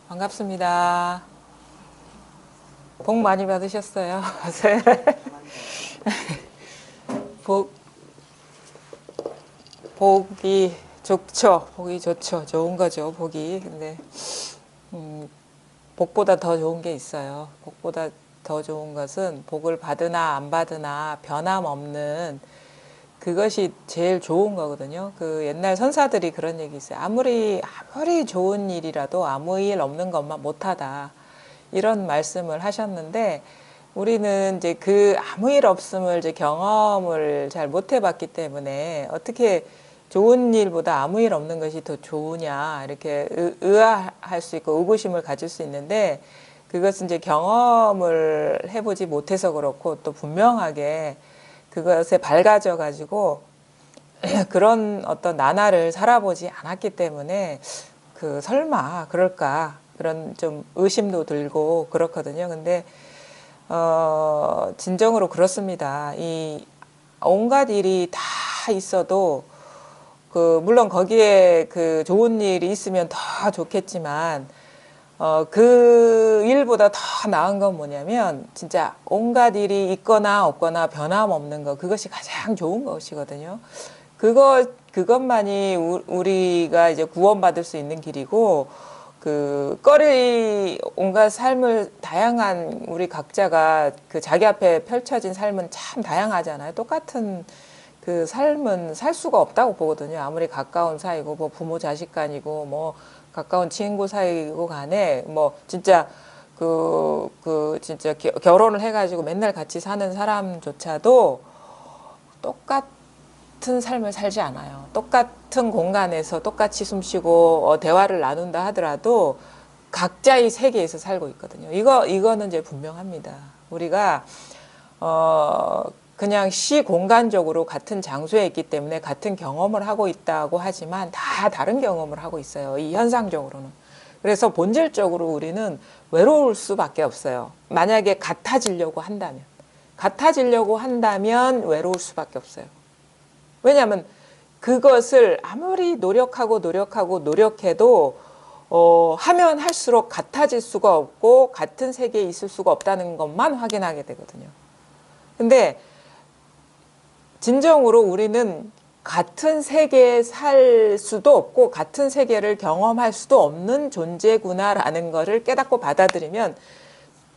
반갑습니다. 복 많이 받으셨어요? 복, 복이 좋죠. 복이 좋죠. 좋은 거죠, 복이. 근데, 복보다 더 좋은 게 있어요. 복보다 더 좋은 것은 복을 받으나 안 받으나 변함없는 그것이 제일 좋은 거거든요. 그 옛날 선사들이 그런 얘기 있어요. 아무리 좋은 일이라도 아무 일 없는 것만 못하다. 이런 말씀을 하셨는데 우리는 이제 그 아무 일 없음을 이제 경험을 잘 못 해봤기 때문에 어떻게 좋은 일보다 아무 일 없는 것이 더 좋으냐 이렇게 의아할 수 있고 의구심을 가질 수 있는데 그것은 이제 경험을 해보지 못해서 그렇고 또 분명하게 그것에 밝아져 가지고 그런 어떤 나날을 살아보지 않았기 때문에 그 설마 그럴까 그런 좀 의심도 들고 그렇거든요. 근데 진정으로 그렇습니다. 이 온갖 일이 다 있어도 그 물론 거기에 그 좋은 일이 있으면 더 좋겠지만 그 일보다 더 나은 건 뭐냐면 진짜 온갖 일이 있거나 없거나 변함없는 거 그것이 가장 좋은 것이거든요. 그것만이 우리가 이제 구원받을 수 있는 길이고 그 꺼리 온갖 삶을 다양한 우리 각자가 그 자기 앞에 펼쳐진 삶은 참 다양하잖아요. 똑같은 그 삶은 살 수가 없다고 보거든요. 아무리 가까운 사이고 뭐 부모 자식 간이고 뭐 가까운 친구 사이고 간에 뭐 진짜 진짜 결혼을 해가지고 맨날 같이 사는 사람조차도 똑같은 삶을 살지 않아요. 똑같은 공간에서 똑같이 숨쉬고 대화를 나눈다 하더라도 각자의 세계에서 살고 있거든요. 이거는 이제 분명합니다. 우리가 그냥 시공간적으로 같은 장소에 있기 때문에 같은 경험을 하고 있다고 하지만 다 다른 경험을 하고 있어요. 이 현상적으로는. 그래서 본질적으로 우리는 외로울 수밖에 없어요. 만약에 같아지려고 한다면 외로울 수밖에 없어요. 왜냐하면 그것을 아무리 노력해도 하면 할수록 같아질 수가 없고 같은 세계에 있을 수가 없다는 것만 확인하게 되거든요. 근데 진정으로 우리는 같은 세계에 살 수도 없고 같은 세계를 경험할 수도 없는 존재구나라는 것을 깨닫고 받아들이면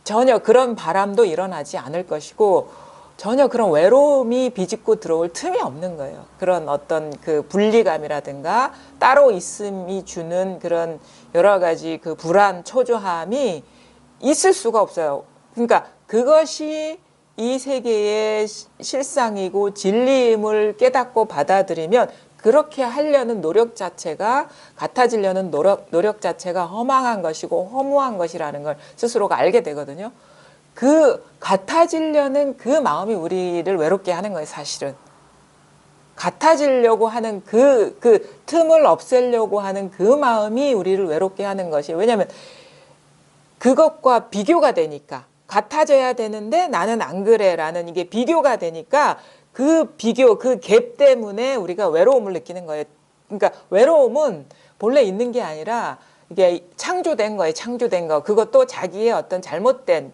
전혀 그런 바람도 일어나지 않을 것이고 전혀 그런 외로움이 비집고 들어올 틈이 없는 거예요. 그런 어떤 그 분리감이라든가 따로 있음이 주는 그런 여러 가지 그 불안, 초조함이 있을 수가 없어요. 그러니까 그것이 이 세계의 실상이고 진리임을 깨닫고 받아들이면 그렇게 하려는 노력 자체가 같아지려는 노력 자체가 허망한 것이고 허무한 것이라는 걸 스스로가 알게 되거든요. 그 같아지려는 그 마음이 우리를 외롭게 하는 거예요, 사실은. 같아지려고 하는 그 틈을 없애려고 하는 그 마음이 우리를 외롭게 하는 것이 왜냐하면 그것과 비교가 되니까 같아져야 되는데 나는 안 그래라는 이게 비교가 되니까 그 비교, 그 갭 때문에 우리가 외로움을 느끼는 거예요. 그러니까 외로움은 본래 있는 게 아니라 이게 창조된 거예요. 창조된 거. 그것도 자기의 어떤 잘못된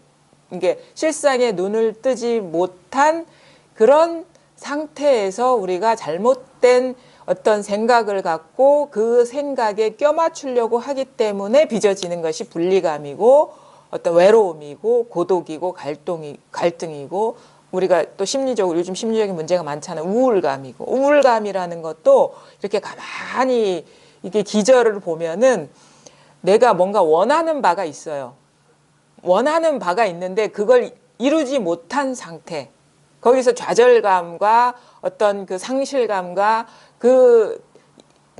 이게 실상에 눈을 뜨지 못한 그런 상태에서 우리가 잘못된 어떤 생각을 갖고 그 생각에 껴맞추려고 하기 때문에 빚어지는 것이 분리감이고 어떤 외로움이고 고독이고 갈등이고 우리가 또 심리적으로 요즘 심리적인 문제가 많잖아요. 우울감이고 우울감이라는 것도 이렇게 가만히 이게 기저를 보면은 내가 뭔가 원하는 바가 있어요. 원하는 바가 있는데 그걸 이루지 못한 상태. 거기서 좌절감과 어떤 그 상실감과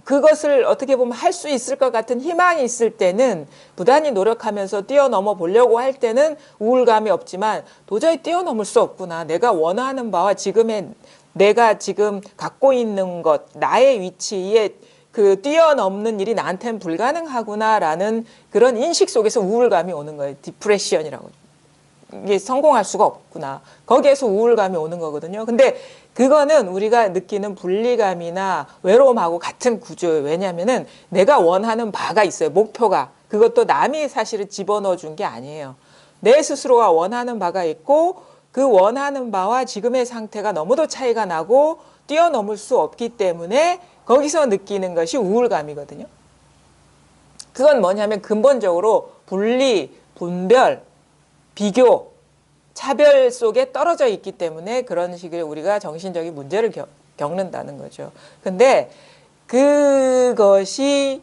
그것을 어떻게 보면 할 수 있을 것 같은 희망이 있을 때는 부단히 노력하면서 뛰어넘어 보려고 할 때는 우울감이 없지만 도저히 뛰어넘을 수 없구나. 내가 원하는 바와 지금의 내가 지금 갖고 있는 것, 나의 위치에 그 뛰어넘는 일이 나한테는 불가능하구나라는 그런 인식 속에서 우울감이 오는 거예요. 디프레션이라고. 이게 성공할 수가 없구나. 거기에서 우울감이 오는 거거든요. 근데 그거는 우리가 느끼는 분리감이나 외로움하고 같은 구조예요. 왜냐하면은 내가 원하는 바가 있어요. 목표가. 그것도 남이 사실은 집어넣어 준 게 아니에요. 내 스스로가 원하는 바가 있고 그 원하는 바와 지금의 상태가 너무도 차이가 나고 뛰어넘을 수 없기 때문에 거기서 느끼는 것이 우울감이거든요. 그건 뭐냐면 근본적으로 분리, 분별, 비교, 차별 속에 떨어져 있기 때문에 그런 식의 우리가 정신적인 문제를 겪는다는 거죠. 근데 그것이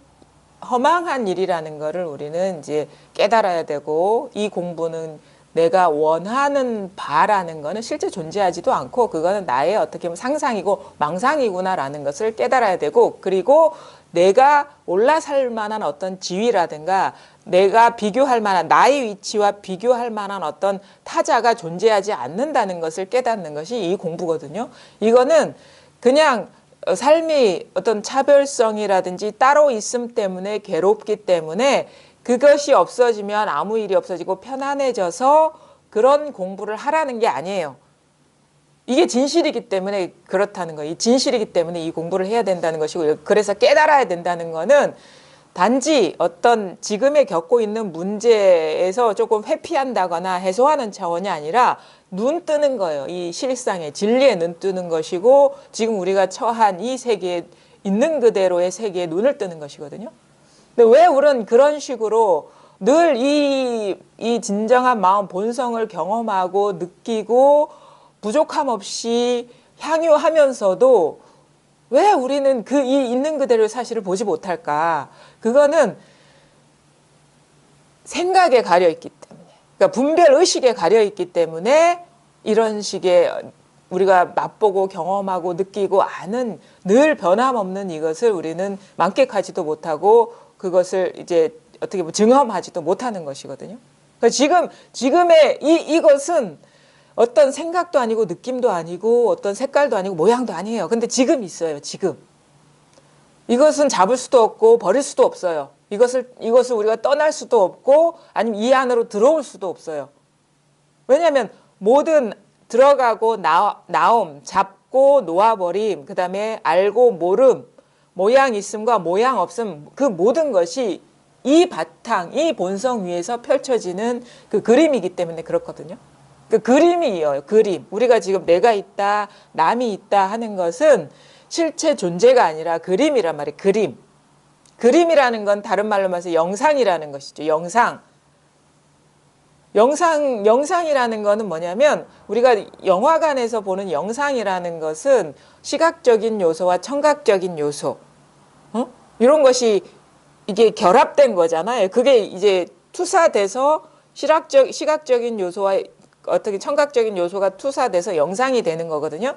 허망한 일이라는 거를 우리는 이제 깨달아야 되고, 이 공부는 내가 원하는 바라는 거는 실제 존재하지도 않고 그거는 나의 어떻게 보면 상상이고 망상이구나라는 것을 깨달아야 되고, 그리고 내가 올라설 만한 어떤 지위라든가 내가 비교할 만한 나의 위치와 비교할 만한 어떤 타자가 존재하지 않는다는 것을 깨닫는 것이 이 공부거든요. 이거는 그냥 삶이 어떤 차별성이라든지 따로 있음 때문에 괴롭기 때문에 그것이 없어지면 아무 일이 없어지고 편안해져서 그런 공부를 하라는 게 아니에요. 이게 진실이기 때문에 그렇다는 거예요. 진실이기 때문에 이 공부를 해야 된다는 것이고, 그래서 깨달아야 된다는 거는 단지 어떤 지금에 겪고 있는 문제에서 조금 회피한다거나 해소하는 차원이 아니라 눈 뜨는 거예요. 이 실상에, 진리에 눈 뜨는 것이고, 지금 우리가 처한 이 세계에 있는 그대로의 세계에 눈을 뜨는 것이거든요. 근데 왜 우리는 그런 식으로 늘 이 진정한 마음 본성을 경험하고 느끼고 부족함 없이 향유하면서도 왜 우리는 이 있는 그대로의 사실을 보지 못할까? 그거는 생각에 가려 있기 때문에, 그러니까 분별 의식에 가려 있기 때문에 이런 식의 우리가 맛보고 경험하고 느끼고 아는 늘 변함없는 이것을 우리는 만끽하지도 못하고 그것을 이제 어떻게 보면 증험하지도 못하는 것이거든요. 그러니까 지금의 이것은 어떤 생각도 아니고 느낌도 아니고 어떤 색깔도 아니고 모양도 아니에요. 근데 지금 있어요. 지금. 이것은 잡을 수도 없고 버릴 수도 없어요. 이것을 우리가 떠날 수도 없고 아니면 이 안으로 들어올 수도 없어요. 왜냐하면 모든 들어가고 나옴, 잡고 놓아버림, 그 다음에 알고 모름, 모양 있음과 모양 없음, 그 모든 것이 이 바탕, 이 본성 위에서 펼쳐지는 그 그림이기 때문에 그렇거든요. 그 그림이에요. 그림. 우리가 지금 내가 있다, 남이 있다 하는 것은 실체 존재가 아니라 그림이란 말이에요. 그림. 그림이라는 건 다른 말로 말해서 영상이라는 것이죠. 영상이라는 거는 뭐냐면 우리가 영화관에서 보는 영상이라는 것은 시각적인 요소와 청각적인 요소, 이런 것이 이게 결합된 거잖아요. 그게 이제 투사돼서 시각적인 요소와 어떻게 청각적인 요소가 투사돼서 영상이 되는 거거든요.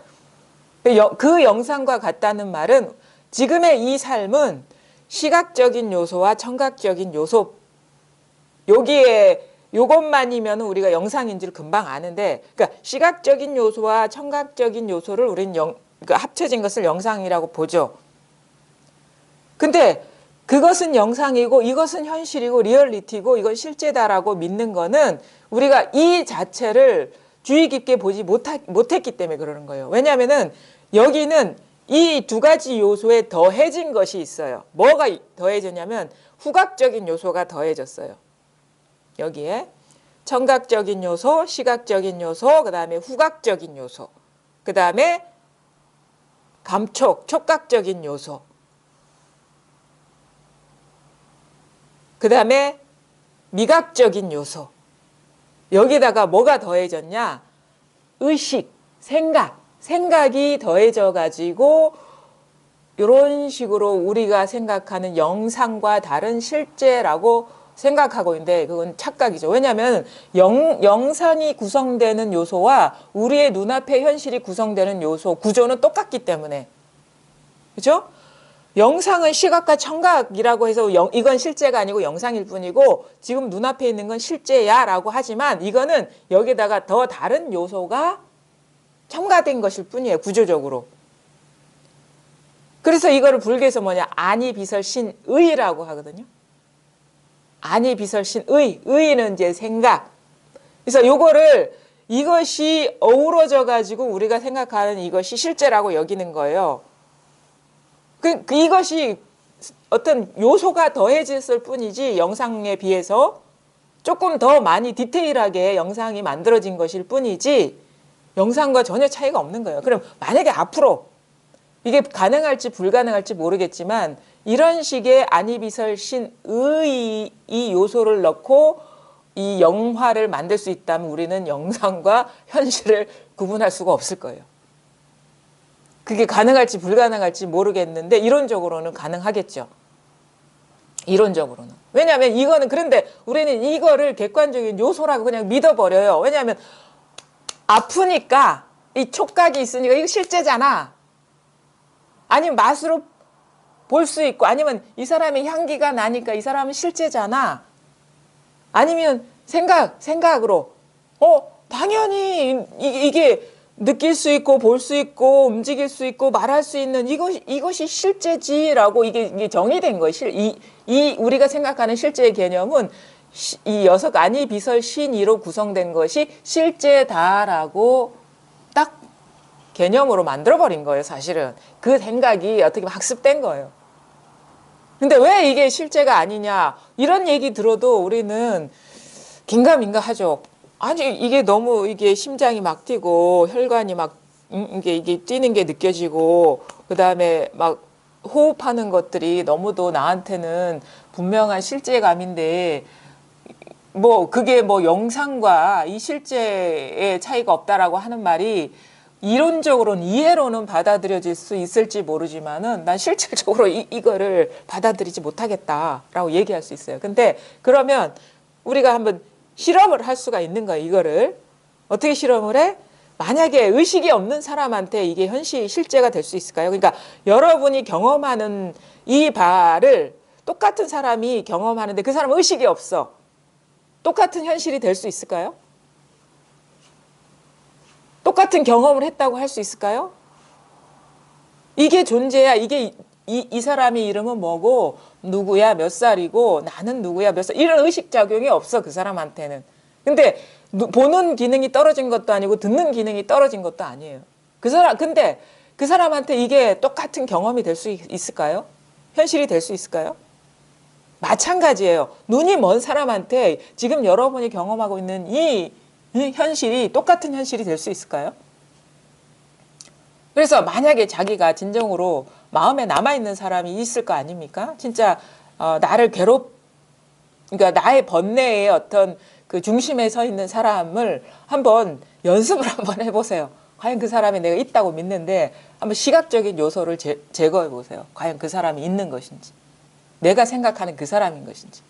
그 영상과 같다는 말은 지금의 이 삶은 시각적인 요소와 청각적인 요소, 여기에 요것만이면 우리가 영상인 줄 금방 아는데, 그러니까 시각적인 요소와 청각적인 요소를 우리는 그러니까 합쳐진 것을 영상이라고 보죠. 근데 그것은 영상이고 이것은 현실이고 리얼리티고 이건 실제다라고 믿는 거는 우리가 이 자체를 주의 깊게 보지 못했기 때문에 그러는 거예요. 왜냐하면은 여기는 이 두 가지 요소에 더해진 것이 있어요. 뭐가 더해졌냐면 후각적인 요소가 더해졌어요. 여기에 청각적인 요소, 시각적인 요소, 그 다음에 후각적인 요소, 그 다음에 촉각적인 요소, 그 다음에 미각적인 요소. 여기다가 뭐가 더해졌냐? 의식, 생각이 더해져 가지고 이런 식으로 우리가 생각하는 영상과 다른 실제라고 생각하고 있는데 그건 착각이죠. 왜냐하면 영상이 구성되는 요소와 우리의 눈앞의 현실이 구성되는 요소, 구조는 똑같기 때문에. 그렇죠? 영상은 시각과 청각이라고 해서 이건 실제가 아니고 영상일 뿐이고 지금 눈앞에 있는 건 실제야 라고 하지만 이거는 여기다가 더 다른 요소가 첨가된 것일 뿐이에요. 구조적으로. 그래서 이거를 불교에서 아니 비설신의라고 하거든요. 아니 비설신의. 의는 이제 생각. 그래서 이것이 어우러져 가지고 우리가 생각하는 이것이 실제라고 여기는 거예요. 이것이 어떤 요소가 더해졌을 뿐이지 영상에 비해서 조금 더 많이 디테일하게 영상이 만들어진 것일 뿐이지 영상과 전혀 차이가 없는 거예요. 그럼 만약에 앞으로 이게 가능할지 불가능할지 모르겠지만 이런 식의 안이비설신의 이 요소를 넣고 이 영화를 만들 수 있다면 우리는 영상과 현실을 구분할 수가 없을 거예요. 그게 가능할지 불가능할지 모르겠는데 이론적으로는 가능하겠죠. 이론적으로는. 왜냐하면 이거는 그런데 우리는 이거를 객관적인 요소라고 그냥 믿어버려요. 왜냐하면 아프니까 이 촉각이 있으니까 이거 실제잖아. 아니면 맛으로 볼 수 있고 아니면 이 사람의 향기가 나니까 이 사람은 실제잖아. 아니면 생각으로 당연히 이게 느낄 수 있고 볼 수 있고 움직일 수 있고 말할 수 있는 이것이 실제지라고 이게 정의된 거예요. 이 우리가 생각하는 실제의 개념은 이 여섯 안이비설 신이로 구성된 것이 실제다라고 딱 개념으로 만들어버린 거예요. 사실은 그 생각이 어떻게 보면 학습된 거예요. 근데 왜 이게 실제가 아니냐 이런 얘기 들어도 우리는 긴가민가하죠. 아니 이게 너무 이게 심장이 막 뛰고 혈관이 막 이게 뛰는 게 느껴지고 그다음에 막 호흡하는 것들이 너무도 나한테는 분명한 실제감인데 뭐 그게 뭐 영상과 이 실제의 차이가 없다라고 하는 말이 이론적으로는 이해로는 받아들여질 수 있을지 모르지만은 난 실질적으로 이거를 받아들이지 못하겠다라고 얘기할 수 있어요. 근데 그러면 우리가 한번 실험을 할 수가 있는 거예요. 이거를 어떻게 실험을 해? 만약에 의식이 없는 사람한테 이게 실제가 될 수 있을까요? 그러니까 여러분이 경험하는 이 바를 똑같은 사람이 경험하는데 그 사람은 의식이 없어. 똑같은 현실이 될 수 있을까요? 똑같은 경험을 했다고 할 수 있을까요? 이게 존재야. 이게 이 사람의 이름은 뭐고 누구야 몇 살이고 나는 누구야 몇 살 이런 의식작용이 없어 그 사람한테는. 근데 보는 기능이 떨어진 것도 아니고 듣는 기능이 떨어진 것도 아니에요. 근데 그 사람한테 이게 똑같은 경험이 될 수 있을까요? 현실이 될 수 있을까요? 마찬가지예요. 눈이 먼 사람한테 지금 여러분이 경험하고 있는 이 현실이 똑같은 현실이 될 수 있을까요? 그래서 만약에 자기가 진정으로 마음에 남아있는 사람이 있을 거 아닙니까? 진짜 나를 그러니까 나의 번뇌의 어떤 그 중심에 서 있는 사람을 한번 연습을 한번 해보세요. 과연 그 사람이 내가 있다고 믿는데 한번 시각적인 요소를 제거해 보세요. 과연 그 사람이 있는 것인지 내가 생각하는 그 사람인 것인지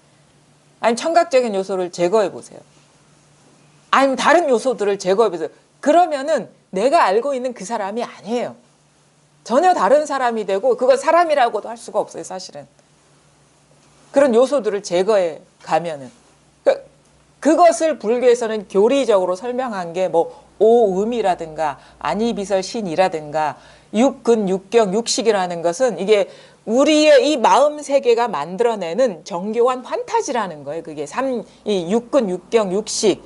아니면 청각적인 요소를 제거해 보세요. 아니면 다른 요소들을 제거해 보세요. 그러면은 내가 알고 있는 그 사람이 아니에요. 전혀 다른 사람이 되고 그걸 사람이라고도 할 수가 없어요. 사실은. 그런 요소들을 제거해 가면은. 그것을 불교에서는 교리적으로 설명한 게 뭐 오음이라든가 안이비설신이라든가 육근, 육경, 육식이라는 것은 이게 우리의 이 마음 세계가 만들어내는 정교한 판타지라는 거예요. 그게 이 육근, 육경, 육식.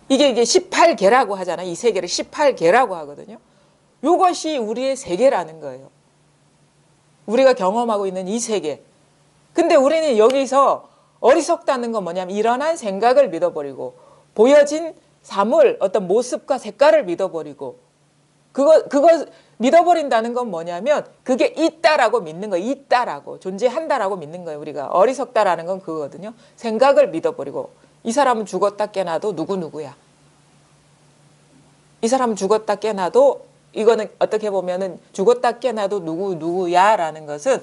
이게 18개라고 하잖아요. 이 세계를 18개라고 하거든요. 이것이 우리의 세계라는 거예요. 우리가 경험하고 있는 이 세계. 근데 우리는 여기서 어리석다는 건 뭐냐면 일어난 생각을 믿어버리고 보여진 사물, 어떤 모습과 색깔을 믿어버리고 그거 믿어버린다는 건 뭐냐면 그게 있다라고 믿는 거예요. 있다라고. 존재한다라고 믿는 거예요. 우리가 어리석다라는 건 그거거든요. 생각을 믿어버리고 이 사람은 죽었다 깨나도 누구누구야. 이 사람은 죽었다 깨나도 이거는 어떻게 보면은 죽었다 깨나도 누구야라는 것은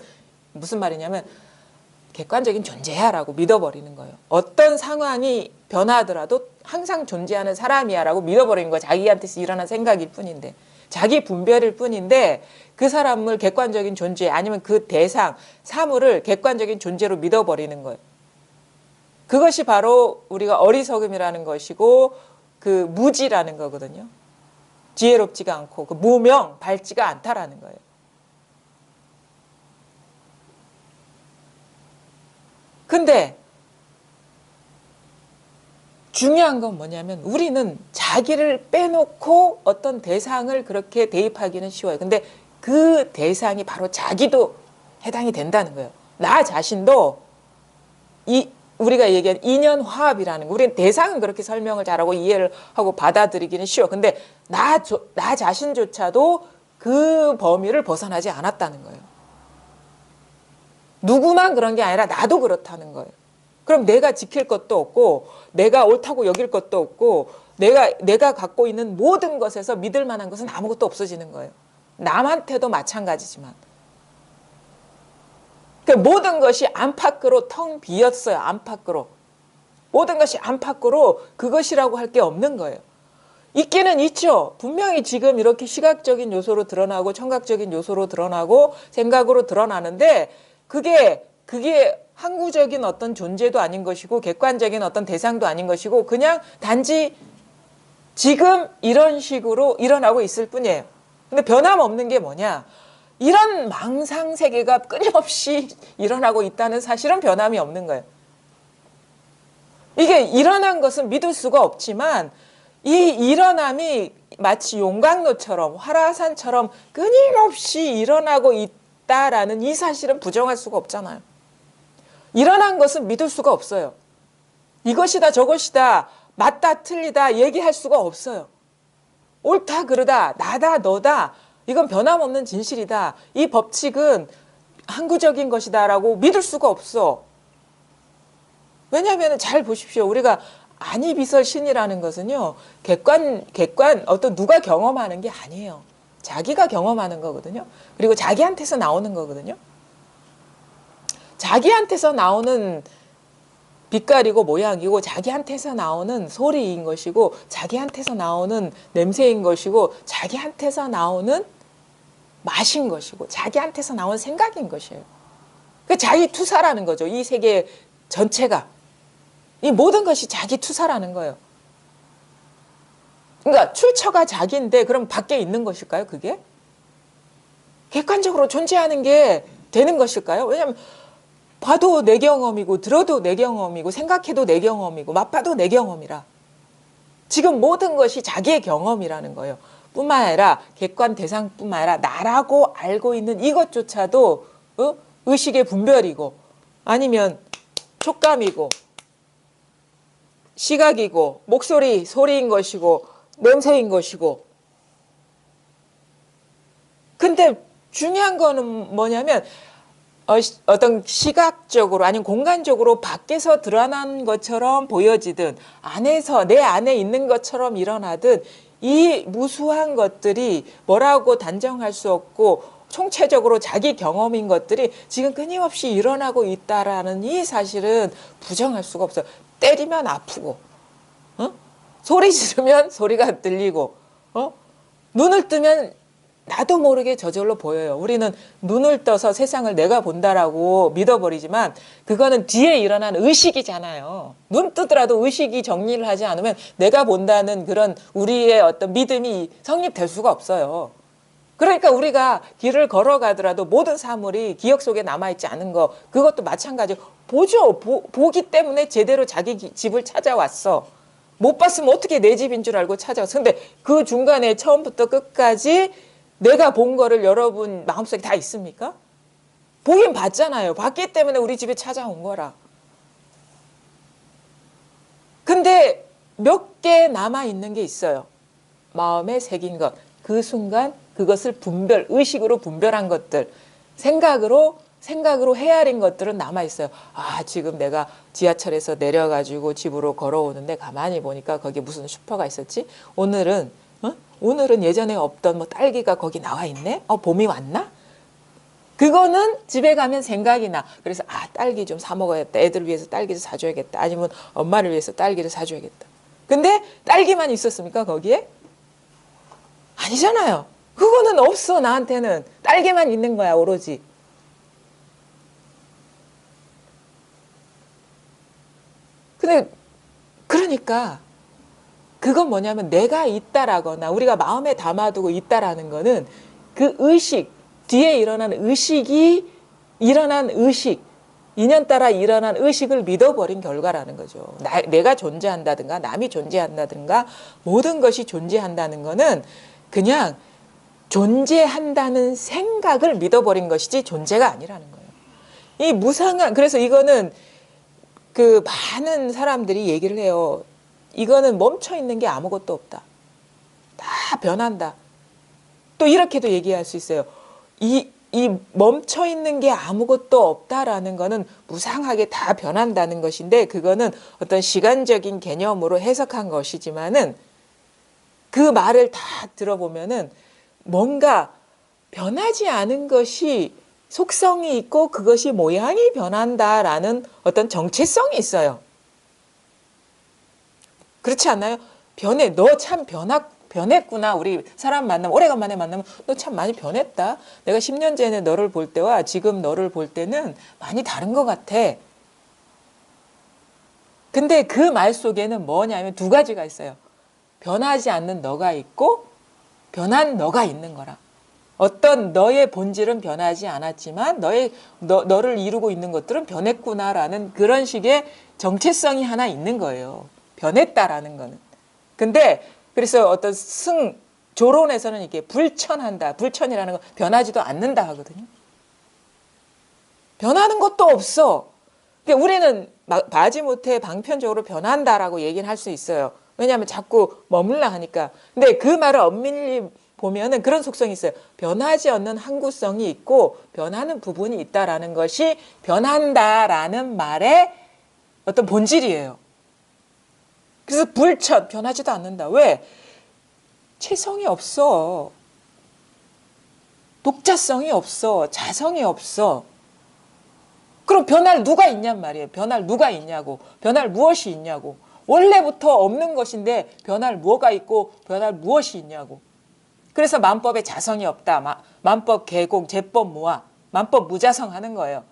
무슨 말이냐면 객관적인 존재야라고 믿어버리는 거예요. 어떤 상황이 변하더라도 항상 존재하는 사람이야라고 믿어버리는 거예요. 자기한테서 일어난 생각일 뿐인데 자기 분별일 뿐인데 그 사람을 객관적인 존재 아니면 그 대상, 사물을 객관적인 존재로 믿어버리는 거예요. 그것이 바로 우리가 어리석음이라는 것이고 그 무지라는 거거든요. 지혜롭지가 않고 그 무명, 밝지가 않다라는 거예요. 근데 중요한 건 뭐냐면 우리는 자기를 빼놓고 어떤 대상을 그렇게 대입하기는 쉬워요. 근데 그 대상이 바로 자기도 해당이 된다는 거예요. 나 자신도 우리가 얘기한 인연화합이라는 거, 우리는 대상은 그렇게 설명을 잘하고 이해를 하고 받아들이기는 쉬워. 근데 나 자신조차도 그 범위를 벗어나지 않았다는 거예요. 누구만 그런 게 아니라 나도 그렇다는 거예요. 그럼 내가 지킬 것도 없고, 내가 옳다고 여길 것도 없고, 내가 갖고 있는 모든 것에서 믿을 만한 것은 아무것도 없어지는 거예요. 남한테도 마찬가지지만. 그 모든 것이 안팎으로 텅 비었어요. 안팎으로. 모든 것이 안팎으로 그것이라고 할 게 없는 거예요. 있기는 있죠. 분명히 지금 이렇게 시각적인 요소로 드러나고 청각적인 요소로 드러나고 생각으로 드러나는데 그게 항구적인 어떤 존재도 아닌 것이고 객관적인 어떤 대상도 아닌 것이고 그냥 단지 지금 이런 식으로 일어나고 있을 뿐이에요. 근데 변함없는 게 뭐냐? 이런 망상 세계가 끊임없이 일어나고 있다는 사실은 변함이 없는 거예요. 이게 일어난 것은 믿을 수가 없지만 이 일어남이 마치 용광로처럼 활화산처럼 끊임없이 일어나고 있다라는 이 사실은 부정할 수가 없잖아요. 일어난 것은 믿을 수가 없어요. 이것이다 저것이다 맞다 틀리다 얘기할 수가 없어요. 옳다 그르다 나다 너다 이건 변함없는 진실이다. 이 법칙은 항구적인 것이다라고 믿을 수가 없어. 왜냐하면 잘 보십시오. 우리가 아니비설신이라는 것은요. 객관 어떤 누가 경험하는 게 아니에요. 자기가 경험하는 거거든요. 그리고 자기한테서 나오는 거거든요. 자기한테서 나오는 빛깔이고 모양이고 자기한테서 나오는 소리인 것이고 자기한테서 나오는 냄새인 것이고 자기한테서 나오는 맛인 것이고 자기한테서 나온 생각인 것이에요. 그 자기 투사라는 거죠. 이 세계 전체가. 이 모든 것이 자기 투사라는 거예요. 그러니까 출처가 자기인데 그럼 밖에 있는 것일까요? 그게? 객관적으로 존재하는 게 되는 것일까요? 왜냐하면 봐도 내 경험이고 들어도 내 경험이고 생각해도 내 경험이고 맛봐도 내 경험이라. 지금 모든 것이 자기의 경험이라는 거예요. 뿐만 아니라 객관 대상뿐만 아니라 나라고 알고 있는 이것조차도 의식의 분별이고 아니면 촉감이고 시각이고 목소리, 소리인 것이고 냄새인 것이고 근데 중요한 거는 뭐냐면 어떤 시각적으로 아니면 공간적으로 밖에서 드러난 것처럼 보여지든 안에서 내 안에 있는 것처럼 일어나든 이 무수한 것들이 뭐라고 단정할 수 없고 총체적으로 자기 경험인 것들이 지금 끊임없이 일어나고 있다라는 이 사실은 부정할 수가 없어요. 때리면 아프고 소리 지르면 소리가 들리고 눈을 뜨면 나도 모르게 저절로 보여요. 우리는 눈을 떠서 세상을 내가 본다라고 믿어버리지만 그거는 뒤에 일어난 의식이잖아요. 눈 뜨더라도 의식이 정리를 하지 않으면 내가 본다는 그런 우리의 어떤 믿음이 성립될 수가 없어요. 그러니까 우리가 길을 걸어가더라도 모든 사물이 기억 속에 남아있지 않은 거 그것도 마찬가지로 보죠. 보기 때문에 제대로 자기 집을 찾아왔어. 못 봤으면 어떻게 내 집인 줄 알고 찾아왔어. 근데 그 중간에 처음부터 끝까지 내가 본 거를 여러분 마음속에 다 있습니까? 보긴 봤잖아요. 봤기 때문에 우리 집에 찾아온 거라. 근데 몇 개 남아있는 게 있어요. 마음에 새긴 것. 그 순간 그것을 의식으로 분별한 것들. 생각으로 헤아린 것들은 남아있어요. 아, 지금 내가 지하철에서 내려가지고 집으로 걸어오는데 가만히 보니까 거기 무슨 슈퍼가 있었지? 오늘은 예전에 없던 뭐 딸기가 거기 나와 있네? 봄이 왔나? 그거는 집에 가면 생각이 나. 그래서 딸기 좀 사 먹어야겠다. 애들 위해서 딸기를 사줘야겠다. 아니면 엄마를 위해서 딸기를 사줘야겠다. 근데 딸기만 있었습니까? 거기에? 아니잖아요. 그거는 없어. 나한테는. 딸기만 있는 거야. 오로지. 근데 그러니까 그건 뭐냐면 내가 있다라거나 우리가 마음에 담아두고 있다라는 거는 그 의식, 뒤에 일어난 의식이 일어난 의식, 인연 따라 일어난 의식을 믿어버린 결과라는 거죠. 내가 존재한다든가 남이 존재한다든가 모든 것이 존재한다는 거는 그냥 존재한다는 생각을 믿어버린 것이지 존재가 아니라는 거예요. 이 무상한, 그래서 이거는 그 많은 사람들이 얘기를 해요. 이거는 멈춰 있는 게 아무것도 없다. 다 변한다. 또 이렇게도 얘기할 수 있어요. 이 멈춰 있는 게 아무것도 없다라는 거는 무상하게 다 변한다는 것인데, 그거는 어떤 시간적인 개념으로 해석한 것이지만은 그 말을 다 들어보면은 뭔가 변하지 않은 것이 속성이 있고 그것이 모양이 변한다라는 어떤 정체성이 있어요. 그렇지 않나요? 변해. 너 참 변했구나. 우리 사람 만나면, 오래간만에 만나면 너 참 많이 변했다. 내가 10년 전에 너를 볼 때와 지금 너를 볼 때는 많이 다른 것 같아. 근데 그 말 속에는 뭐냐면 두 가지가 있어요. 변하지 않는 너가 있고 변한 너가 있는 거라. 어떤 너의 본질은 변하지 않았지만 너를 이루고 있는 것들은 변했구나라는 그런 식의 정체성이 하나 있는 거예요. 변했다라는 거는. 근데 그래서 어떤 조론에서는 이게 불천한다. 불천이라는 건 변하지도 않는다 하거든요. 변하는 것도 없어. 그러니까 우리는 마지못해 방편적으로 변한다라고 얘기는 할 수 있어요. 왜냐하면 자꾸 머물라 하니까. 근데 그 말을 엄밀히 보면은 그런 속성이 있어요. 변하지 않는 항구성이 있고 변하는 부분이 있다라는 것이 변한다라는 말의 어떤 본질이에요. 그래서 불천, 변하지도 않는다. 왜? 체성이 없어. 독자성이 없어. 자성이 없어. 그럼 변할 누가 있냔 말이에요. 변할 누가 있냐고. 변할 무엇이 있냐고. 원래부터 없는 것인데 변할 뭐가 있고 변할 무엇이 있냐고. 그래서 만법에 자성이 없다. 만법 개공, 제법 무아. 만법 무자성 하는 거예요.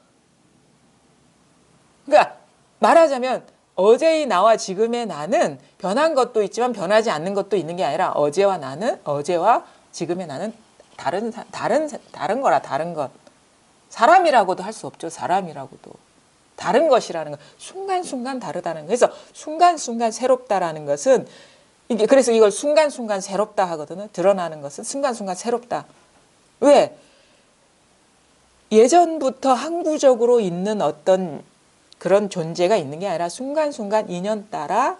그러니까 말하자면 어제의 나와 지금의 나는 변한 것도 있지만 변하지 않는 것도 있는 게 아니라 어제와 지금의 나는 다른 거라, 다른 것. 사람이라고도 할 수 없죠. 사람이라고도. 다른 것이라는 거. 순간순간 다르다는 거. 그래서 순간순간 새롭다라는 것은 그래서 이걸 순간순간 새롭다 하거든요. 드러나는 것은 순간순간 새롭다. 왜? 예전부터 항구적으로 있는 어떤 그런 존재가 있는 게 아니라 순간순간 인연 따라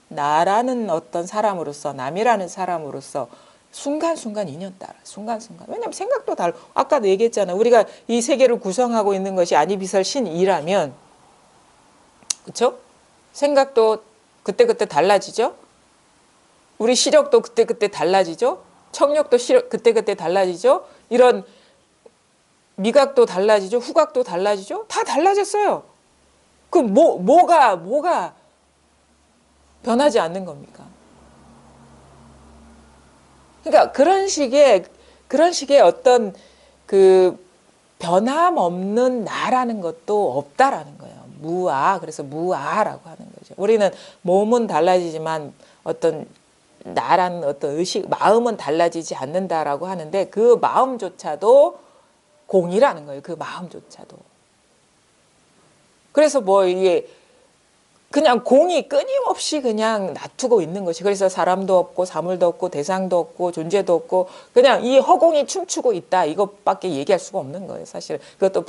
나라는 어떤 사람으로서, 남이라는 사람으로서 순간순간 인연 따라, 순간순간. 왜냐하면 생각도 다르고, 아까도 얘기했잖아요. 우리가 이 세계를 구성하고 있는 것이 아니비설 신이라면, 그렇죠? 생각도 그때그때 달라지죠? 우리 시력도 그때그때 달라지죠? 청력도 그때그때 달라지죠? 이런 미각도 달라지죠? 후각도 달라지죠? 다 달라졌어요. 그 뭐가 변하지 않는 겁니까? 그러니까 그런 식의 어떤 그 변함없는 나라는 것도 없다라는 거예요. 무아. 그래서 무아라고 하는 거죠. 우리는 몸은 달라지지만 어떤 나라는 어떤 의식, 마음은 달라지지 않는다라고 하는데 그 마음조차도 공이라는 거예요. 그 마음조차도. 그래서 뭐 이게 그냥 공이 끊임없이 그냥 놔두고 있는 것이. 그래서 사람도 없고 사물도 없고 대상도 없고 존재도 없고 그냥 이 허공이 춤추고 있다. 이것밖에 얘기할 수가 없는 거예요. 사실 그것도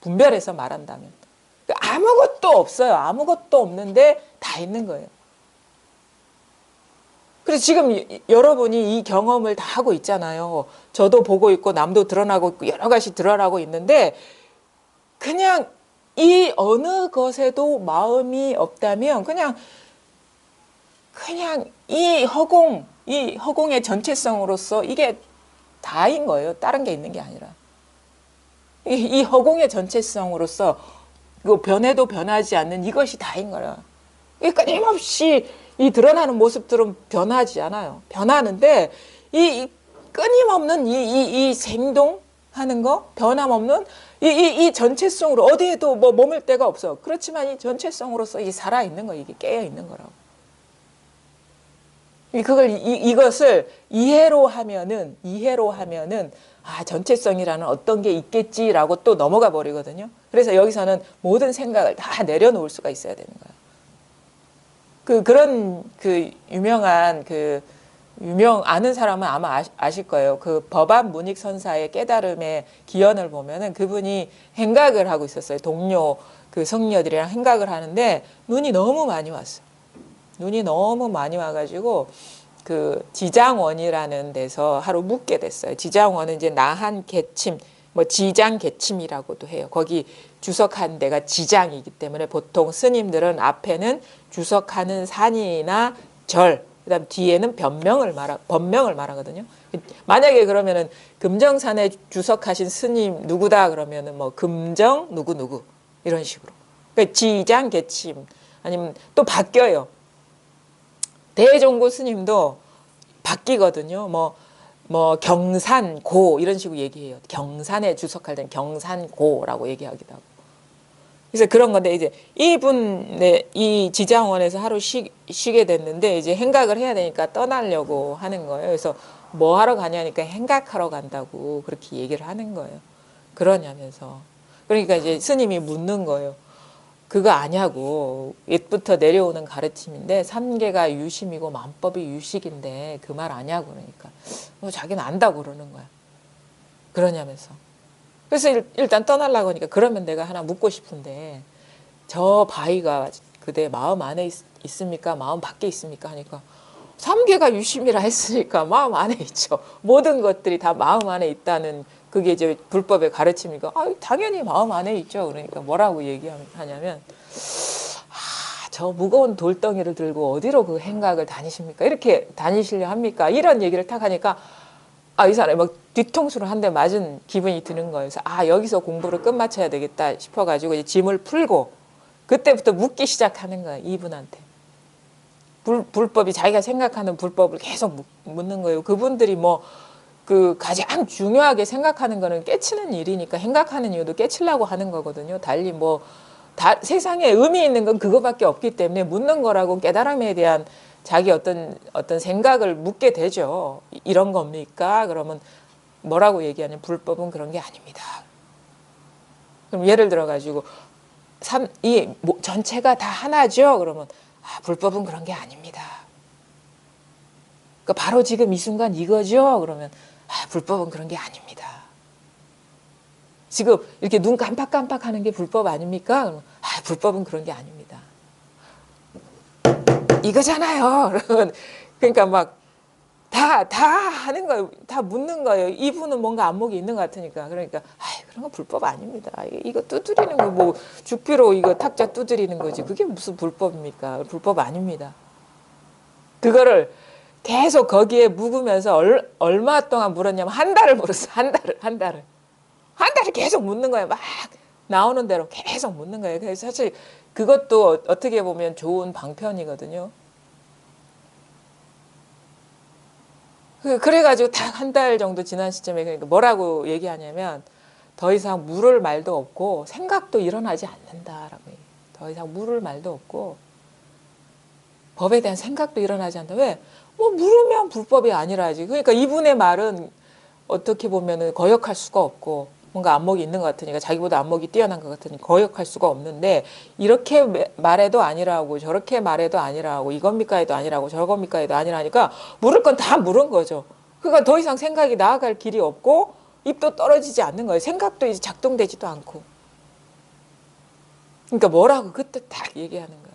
분별해서 말한다면. 아무것도 없어요. 아무것도 없는데 다 있는 거예요. 그래서 지금 여러분이 이 경험을 다 하고 있잖아요. 저도 보고 있고 남도 드러나고 있고 여러 가지 드러나고 있는데 그냥 이 어느 것에도 마음이 없다면 그냥 이 허공의 전체성으로서 이게 다인 거예요. 다른 게 있는 게 아니라. 이 허공의 전체성으로서 그 변해도 변하지 않는 이것이 다인 거라. 끊임없이 이 드러나는 모습들은 변하지 않아요. 변하는데 이 끊임없는 이 생동하는 거, 변함없는 이 전체성으로 어디에도 뭐 머물 데가 없어. 그렇지만 이 전체성으로서 이 살아 있는 거, 이게 깨어 있는 거라고. 이것을 이해로 하면은 전체성이라는 어떤 게 있겠지라고 또 넘어가 버리거든요. 그래서 여기서는 모든 생각을 다 내려놓을 수가 있어야 되는 거예요. 그런 유명한 아는 사람은 아마 아실 거예요. 그 법안 문익 선사의 깨달음의 기원을 보면은 그분이 행각을 하고 있었어요. 동료 그 성녀들이랑 행각을 하는데 눈이 너무 많이 왔어요. 눈이 너무 많이 와가지고 그 지장원이라는 데서 하루 묵게 됐어요. 지장원은 이제 나한 개침, 뭐 지장 개침이라고도 해요. 거기 주석한 데가 지장이기 때문에 보통 스님들은 앞에는 주석하는 산이나 절, 그다음 뒤에는 법명을 말하거든요. 만약에 그러면은 금정산에 주석하신 스님 누구다 그러면은 뭐 금정 누구 이런 식으로. 그러니까 지장 개침 아니면 또 바뀌어요. 대종고 스님도 바뀌거든요. 뭐 경산고 이런 식으로 얘기해요. 경산에 주석할 때는 경산고라고 얘기하기도 하고. 그래서 그런 건데 이제 이분의 이 지장원에서 하루 쉬게 됐는데 이제 행각을 해야 되니까 떠나려고 하는 거예요. 그래서 뭐 하러 가냐니까 행각하러 간다고 그렇게 얘기를 하는 거예요. 그러냐면서. 그러니까 이제 스님이 묻는 거예요. 그거 아냐고. 옛부터 내려오는 가르침인데 삼계가 유심이고 만법이 유식인데 그 말 아냐고. 그러니까 자기는 안다고 그러는 거야. 그러냐면서. 그래서 일단 떠나려고 하니까 그러면 내가 하나 묻고 싶은데 저 바위가 그대 마음 안에 있습니까? 마음 밖에 있습니까? 하니까 삼계가 유심이라 했으니까 마음 안에 있죠. 모든 것들이 다 마음 안에 있다는 그게 이제 불법의 가르침이니까 당연히 마음 안에 있죠. 그러니까 뭐라고 얘기하냐면 저 무거운 돌덩이를 들고 어디로 그 행각을 다니십니까? 이렇게 다니시려 합니까? 이런 얘기를 탁 하니까 이 사람이 막 뒤통수를 한 대 맞은 기분이 드는 거예요. 그래서 여기서 공부를 끝마쳐야 되겠다 싶어가지고 이제 짐을 풀고 그때부터 묻기 시작하는 거예요. 이분한테. 불법이 자기가 생각하는 불법을 계속 묻는 거예요. 그분들이 그 가장 중요하게 생각하는 거는 깨치는 일이니까 행각하는 이유도 깨치려고 하는 거거든요. 달리 세상에 의미 있는 건 그거밖에 없기 때문에 묻는 거라고 깨달음에 대한 자기 어떤 생각을 묻게 되죠. 이런 겁니까? 그러면 뭐라고 얘기하냐면 불법은 그런 게 아닙니다. 그럼 예를 들어 가지고 전체가 다 하나죠. 그러면 불법은 그런 게 아닙니다. 그러니까 바로 지금 이 순간 이거죠. 그러면 불법은 그런 게 아닙니다. 지금 이렇게 눈 깜빡깜빡하는 게 불법 아닙니까? 그러면 불법은 그런 게 아닙니다. 이거잖아요. 그러니까 막 다 하는 거예요. 다 묻는 거예요. 이분은 뭔가 안목이 있는 것 같으니까. 그러니까 그런 거 불법 아닙니다. 이거 두드리는 거 죽비로 이거 탁자 두드리는 거지. 그게 무슨 불법입니까? 불법 아닙니다. 그거를 계속 거기에 묵으면서 얼마 동안 물었냐면 한 달을 물었어. 한 달을 계속 묻는 거예요. 막 나오는 대로 계속 묻는 거예요. 그래서 사실 그것도 어떻게 보면 좋은 방편이거든요. 그래가지고 딱 한 달 정도 지난 시점에 그러니까 뭐라고 얘기하냐면 더 이상 물을 말도 없고 생각도 일어나지 않는다라고 얘기해요. 더 이상 물을 말도 없고 법에 대한 생각도 일어나지 않는다. 왜? 물으면 불법이 아니라지. 그러니까 이분의 말은 어떻게 보면은 거역할 수가 없고 뭔가 안목이 있는 것 같으니까 자기보다 안목이 뛰어난 것 같으니까 거역할 수가 없는데 이렇게 말해도 아니라고 저렇게 말해도 아니라고 이겁니까 해도 아니라고 저겁니까 해도 아니라니까 물을 건 다 물은 거죠. 그러니까 더 이상 생각이 나아갈 길이 없고 입도 떨어지지 않는 거예요. 생각도 이제 작동되지도 않고. 그러니까 뭐라고 그때 딱 얘기하는 거예요.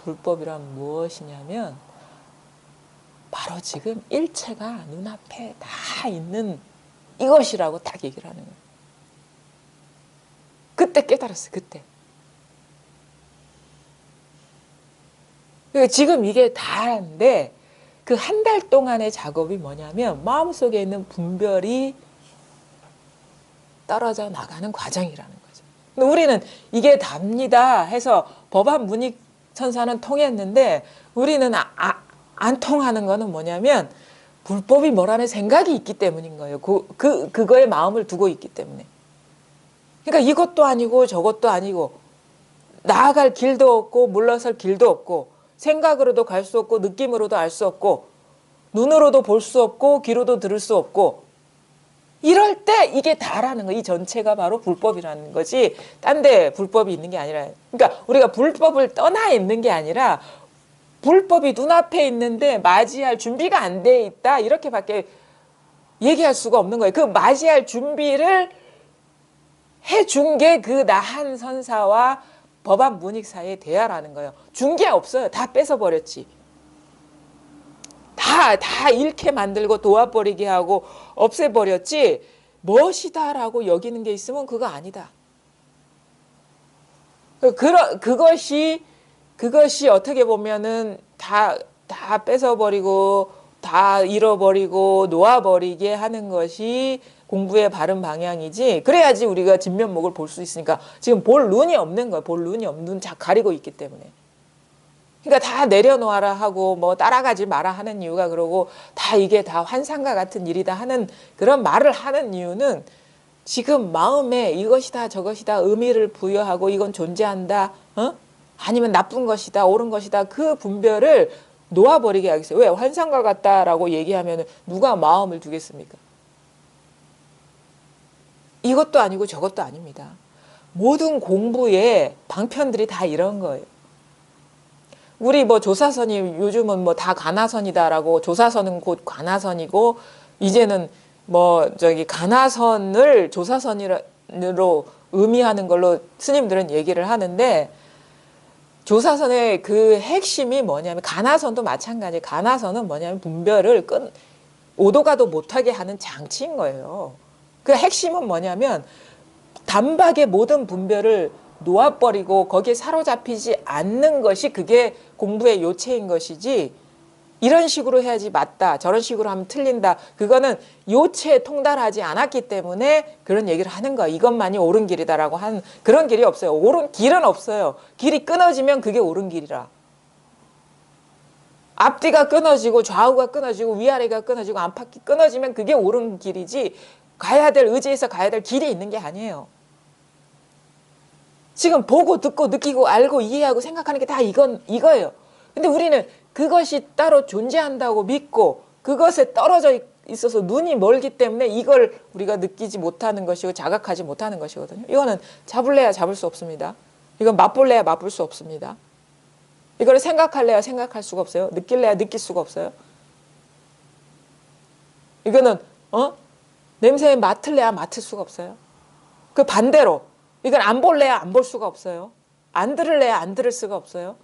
불법이란 무엇이냐면 바로 지금 일체가 눈앞에 다 있는 이것이라고 딱 얘기를 하는 거예요. 그때 깨달았어요. 그때. 그러니까 지금 이게 다인데 그 한 달 동안의 작업이 뭐냐면 마음속에 있는 분별이 떨어져 나가는 과정이라는 거죠. 근데 우리는 이게 답니다 해서 법안 문익 선사는 통했는데 우리는 안 통하는 거는 뭐냐면 불법이 뭐라는 생각이 있기 때문인 거예요. 그거에 마음을 두고 있기 때문에. 그러니까 이것도 아니고 저것도 아니고 나아갈 길도 없고 물러설 길도 없고 생각으로도 갈 수 없고 느낌으로도 알 수 없고 눈으로도 볼 수 없고 귀로도 들을 수 없고 이럴 때 이게 다라는 거. 이 전체가 바로 불법이라는 거지. 딴 데 불법이 있는 게 아니라. 그러니까 우리가 불법을 떠나 있는 게 아니라 불법이 눈앞에 있는데 맞이할 준비가 안 돼 있다. 이렇게밖에 얘기할 수가 없는 거예요. 그 맞이할 준비를 해준 게 그 나한 선사와 법안 문익 사이의 대화라는 거예요. 준 게 없어요. 다 뺏어버렸지. 다 잃게 만들고 도와버리게 하고 없애버렸지. 멋이다라고 여기는 게 있으면 그거 아니다. 그것이 어떻게 보면은 다 뺏어버리고 다 잃어버리고 놓아버리게 하는 것이 공부의 바른 방향이지. 그래야지 우리가 진면목을 볼 수 있으니까. 지금 볼 눈이 없는 거예요. 볼 눈이 없는, 눈 가리고 있기 때문에. 그러니까 다 내려놓아라 하고 뭐 따라가지 마라 하는 이유가, 그러고 다 이게 다 환상과 같은 일이다 하는 그런 말을 하는 이유는 지금 마음에 이것이다 저것이다 의미를 부여하고 이건 존재한다, 아니면 나쁜 것이다 옳은 것이다, 그 분별을 놓아버리게 하겠어요. 왜? 환상과 같다라고 얘기하면 누가 마음을 두겠습니까? 이것도 아니고 저것도 아닙니다. 모든 공부의 방편들이 다 이런 거예요. 우리 뭐 조사선이 요즘은 뭐 다 가나선이다라고, 조사선은 곧 가나선이고 이제는 뭐 저기 가나선을 조사선으로 의미하는 걸로 스님들은 얘기를 하는데, 조사선의 그 핵심이 뭐냐면, 가나선도 마찬가지예요. 가나선은 뭐냐면 분별을 오도 가도 못하게 하는 장치인 거예요. 그 핵심은 뭐냐면 단박에 모든 분별을 놓아버리고 거기에 사로잡히지 않는 것이 그게 공부의 요체인 것이지, 이런 식으로 해야지 맞다 저런 식으로 하면 틀린다, 그거는 요체에 통달하지 않았기 때문에 그런 얘기를 하는 거야. 이것만이 옳은 길이다라고 하는 그런 길이 없어요. 옳은 길은 없어요. 길이 끊어지면 그게 옳은 길이라. 앞뒤가 끊어지고 좌우가 끊어지고 위아래가 끊어지고 안팎이 끊어지면 그게 옳은 길이지, 가야 될 의지에서 가야 될 길이 있는 게 아니에요. 지금 보고 듣고 느끼고 알고 이해하고 생각하는 게 다 이거예요. 근데 우리는 그것이 따로 존재한다고 믿고 그것에 떨어져 있어서 눈이 멀기 때문에 이걸 우리가 느끼지 못하는 것이고 자각하지 못하는 것이거든요. 이거는 잡을래야 잡을 수 없습니다. 이건 맛볼래야 맛볼 수 없습니다. 이걸 생각할래야 생각할 수가 없어요. 느낄래야 느낄 수가 없어요. 이거는 냄새에 맡을래야 맡을 수가 없어요. 그 반대로 이건 안 볼래야 안 볼 수가 없어요. 안 들을래야 안 들을 수가 없어요.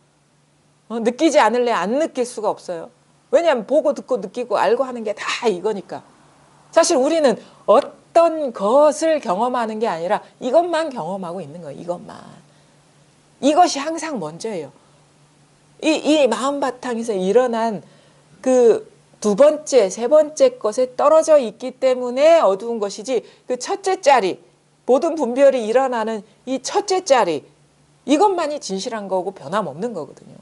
느끼지 않을래야 안 느낄 수가 없어요. 왜냐하면 보고 듣고 느끼고 알고 하는 게 다 이거니까. 사실 우리는 어떤 것을 경험하는 게 아니라 이것만 경험하고 있는 거예요. 이것만. 이것이 항상 먼저예요. 이 마음바탕에서 일어난 그 두 번째, 세 번째 것에 떨어져 있기 때문에 어두운 것이지, 그 첫째 자리, 모든 분별이 일어나는 이 첫째 자리, 이것만이 진실한 거고 변함없는 거거든요.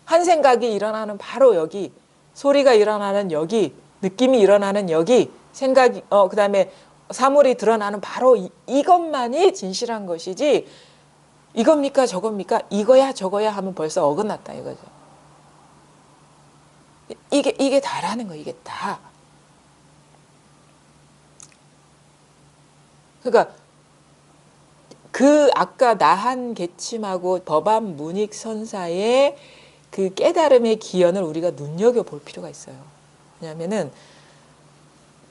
한 생각이 일어나는 바로 여기, 소리가 일어나는 여기, 느낌이 일어나는 여기, 생각이 그 다음에 사물이 드러나는 바로 이것만이 진실한 것이지, 이겁니까 저겁니까 이거야 저거야 하면 벌써 어긋났다 이거죠. 이게 다라는 거예요. 이게 다. 그러니까 그 아까 나한 개침하고 법안 문익 선사의 그 깨달음의 기연을 우리가 눈여겨볼 필요가 있어요. 왜냐하면은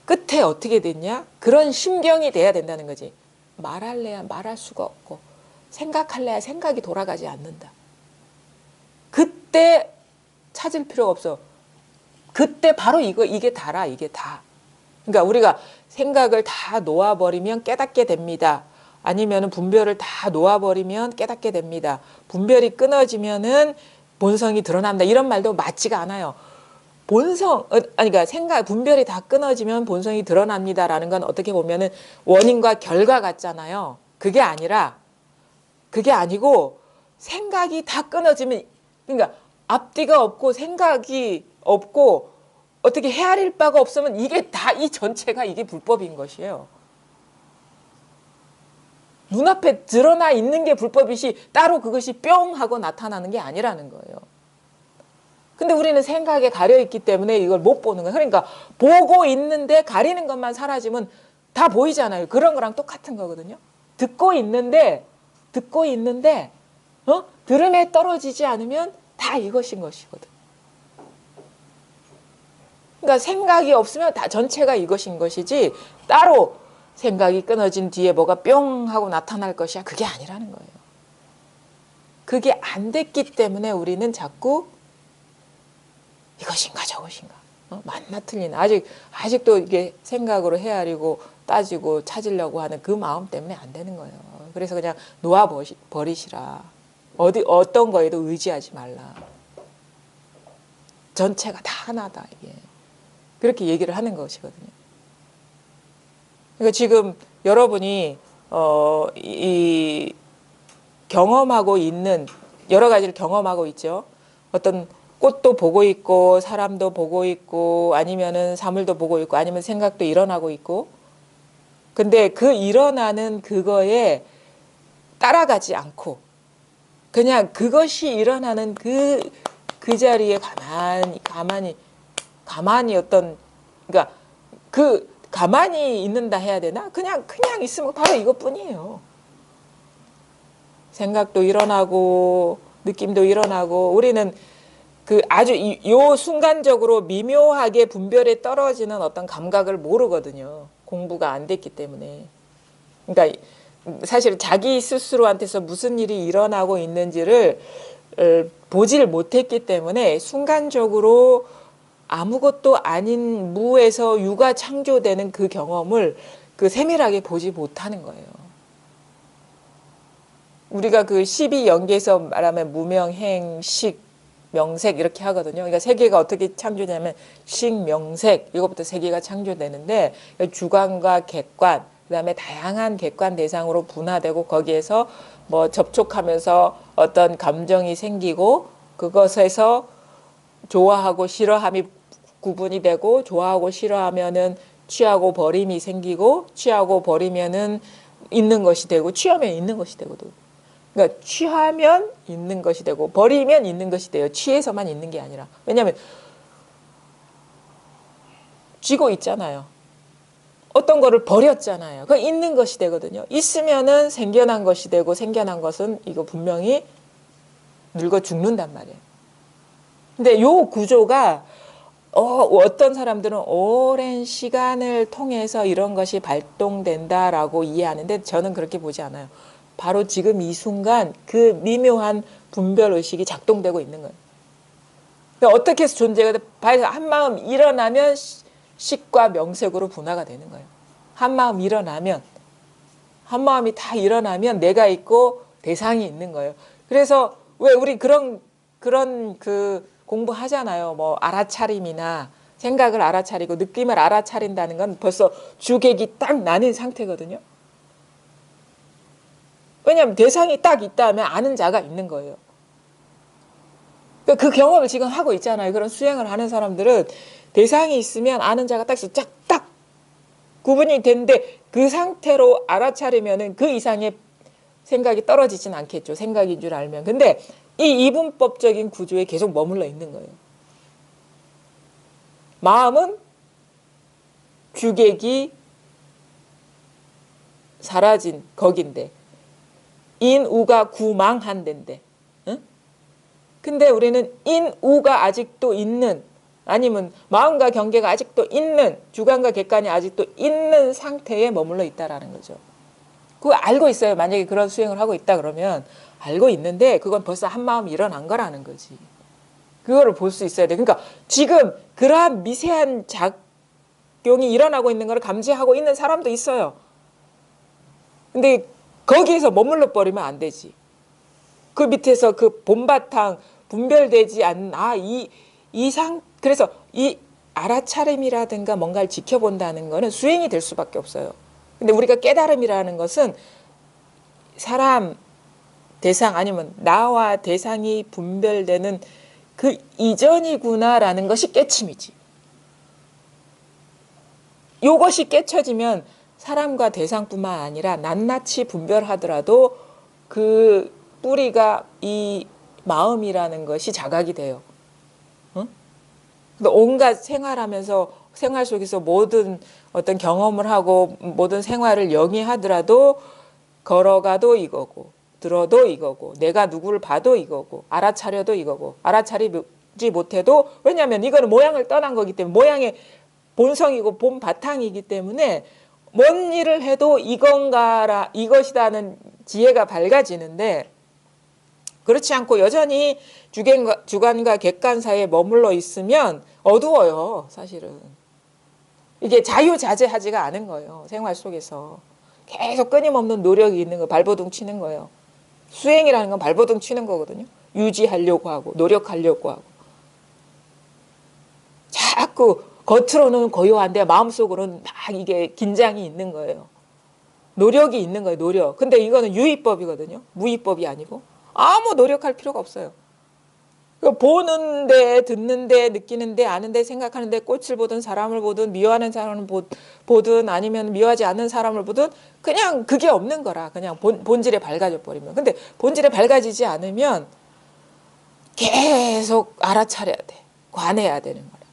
끝에 어떻게 됐냐? 그런 심경이 돼야 된다는 거지. 말할래야 말할 수가 없고 생각할래야 생각이 돌아가지 않는다. 그때 찾을 필요가 없어. 그때 바로 이게 다라, 이게 다. 그러니까 우리가 생각을 다 놓아버리면 깨닫게 됩니다. 아니면은 분별을 다 놓아버리면 깨닫게 됩니다. 분별이 끊어지면은 본성이 드러난다. 이런 말도 맞지가 않아요. 그러니까 분별이 다 끊어지면 본성이 드러납니다라는 건 어떻게 보면은 원인과 결과 같잖아요. 그게 아니고 생각이 다 끊어지면, 그러니까 앞뒤가 없고 생각이 없고 어떻게 헤아릴 바가 없으면 이게 다 이 전체가 이게 불법인 것이에요. 눈앞에 드러나 있는 게 불법이지 따로 그것이 뿅 하고 나타나는 게 아니라는 거예요. 근데 우리는 생각에 가려 있기 때문에 이걸 못 보는 거예요. 그러니까 보고 있는데 가리는 것만 사라지면 다 보이잖아요. 그런 거랑 똑같은 거거든요. 듣고 있는데 들음에 떨어지지 않으면 다 이것인 것이거든. 그러니까 생각이 없으면 다 전체가 이것인 것이지 따로 생각이 끊어진 뒤에 뭐가 뿅 하고 나타날 것이야. 그게 아니라는 거예요. 그게 안 됐기 때문에 우리는 자꾸 이것인가 저것인가 맞나 틀리나 아직도 이게 생각으로 헤아리고 따지고 찾으려고 하는 그 마음 때문에 안 되는 거예요. 그래서 그냥 놓아 버리시라. 어떤 거에도 의지하지 말라. 전체가 다 하나다 이게. 그렇게 얘기를 하는 것이거든요. 그러니까 지금 여러분이 이 경험하고 있는 여러 가지를 경험하고 있죠. 어떤 꽃도 보고 있고 사람도 보고 있고 아니면은 사물도 보고 있고 아니면 생각도 일어나고 있고 근데 그 일어나는 그거에 따라가지 않고 그냥 그것이 일어나는 그 자리에 가만히 어떤 그러니까 그 가만히 있는다 해야 되나? 그냥 있으면 바로 이것뿐이에요. 생각도 일어나고 느낌도 일어나고 우리는 그 아주 요 순간적으로 미묘하게 분별에 떨어지는 어떤 감각을 모르거든요. 공부가 안 됐기 때문에. 그러니까 사실 자기 스스로한테서 무슨 일이 일어나고 있는지를 보질 못했기 때문에 순간적으로 아무것도 아닌 무에서 유가 창조되는 그 경험을 그 세밀하게 보지 못하는 거예요. 우리가 그 12연계에서 말하면 무명, 행, 식, 명색 이렇게 하거든요. 그러니까 세계가 어떻게 창조되냐면 식, 명색 이것부터 세계가 창조되는데 주관과 객관 그다음에 다양한 객관 대상으로 분화되고 거기에서 뭐 접촉하면서 어떤 감정이 생기고 그것에서 좋아하고 싫어함이 구분이 되고 좋아하고 싫어하면은 취하고 버림이 생기고 취하고 버리면은 있는 것이 되고 취하면 있는 것이 되거든. 그러니까 취하면 있는 것이 되고 버리면 있는 것이 돼요. 취해서만 있는 게 아니라. 왜냐하면 쥐고 있잖아요. 어떤 거를 버렸잖아요. 그 있는 것이 되거든요. 있으면은 생겨난 것이 되고 생겨난 것은 이거 분명히 늙어 죽는단 말이에요. 근데 요 구조가 어떤 사람들은 오랜 시간을 통해서 이런 것이 발동된다라고 이해하는데 저는 그렇게 보지 않아요. 바로 지금 이 순간 그 미묘한 분별의식이 작동되고 있는 거예요. 그러니까 어떻게 해서 존재가 돼? 한 마음 일어나면 식과 명색으로 분화가 되는 거예요. 한 마음 일어나면 한 마음이 다 일어나면 내가 있고 대상이 있는 거예요. 그래서 왜 우리 그런 그 공부하잖아요. 뭐 알아차림이나 생각을 알아차리고 느낌을 알아차린다는 건 벌써 주객이 딱 나뉜 상태거든요. 왜냐하면 대상이 딱 있다면 아는 자가 있는 거예요. 그 경험을 지금 하고 있잖아요. 그런 수행을 하는 사람들은 대상이 있으면 아는 자가 딱 구분이 되는데 그 상태로 알아차리면은 그 이상의 생각이 떨어지진 않겠죠. 생각인 줄 알면. 근데 이 이분법적인 구조에 계속 머물러 있는 거예요. 마음은 주객이 사라진 거긴데 인우가 구망한 데인데 응? 근데 우리는 인우가 아직도 있는 아니면 마음과 경계가 아직도 있는 주관과 객관이 아직도 있는 상태에 머물러 있다라는 거죠. 그거 알고 있어요. 만약에 그런 수행을 하고 있다 그러면 알고 있는데 그건 벌써 한 마음이 일어난 거라는 거지. 그거를 볼 수 있어야 돼. 그러니까 지금 그러한 미세한 작용이 일어나고 있는 걸 감지하고 있는 사람도 있어요. 근데 거기에서 머물러 버리면 안 되지. 그 밑에서 그 본바탕 분별되지 않는 그래서 이 알아차림이라든가 뭔가를 지켜본다는 거는 수행이 될 수밖에 없어요. 근데 우리가 깨달음이라는 것은 사람, 대상 아니면 나와 대상이 분별되는 그 이전이구나라는 것이 깨침이지. 이것이 깨쳐지면 사람과 대상뿐만 아니라 낱낱이 분별하더라도 그 뿌리가 이 마음이라는 것이 자각이 돼요. 응? 온갖 생활하면서 생활 속에서 모든 어떤 경험을 하고 모든 생활을 영위하더라도 걸어가도 이거고 들어도 이거고 내가 누구를 봐도 이거고 알아차려도 이거고 알아차리지 못해도 왜냐하면 이거는 모양을 떠난 거기 때문에 모양의 본성이고 본 바탕이기 때문에 뭔 일을 해도 이건가라 이것이다는 지혜가 밝아지는데 그렇지 않고 여전히 주관과 객관 사이에 머물러 있으면 어두워요. 사실은. 이게 자유자재하지가 않은 거예요. 생활 속에서. 계속 끊임없는 노력이 있는 거 발버둥 치는 거예요. 수행이라는 건 발버둥 치는 거거든요. 유지하려고 하고 노력하려고 하고. 자꾸 겉으로는 고요한데 마음속으로는 막 이게 긴장이 있는 거예요. 노력이 있는 거예요. 노력. 근데 이거는 유의법이거든요. 무의법이 아니고. 아무 노력할 필요가 없어요. 보는데 듣는데 느끼는데 아는데 생각하는데 꽃을 보든 사람을 보든 미워하는 사람을 보든 아니면 미워하지 않는 사람을 보든 그냥 그게 없는 거라. 그냥 본질에 밝아져 버리면. 근데 본질에 밝아지지 않으면 계속 알아차려야 돼. 관해야 되는 거라.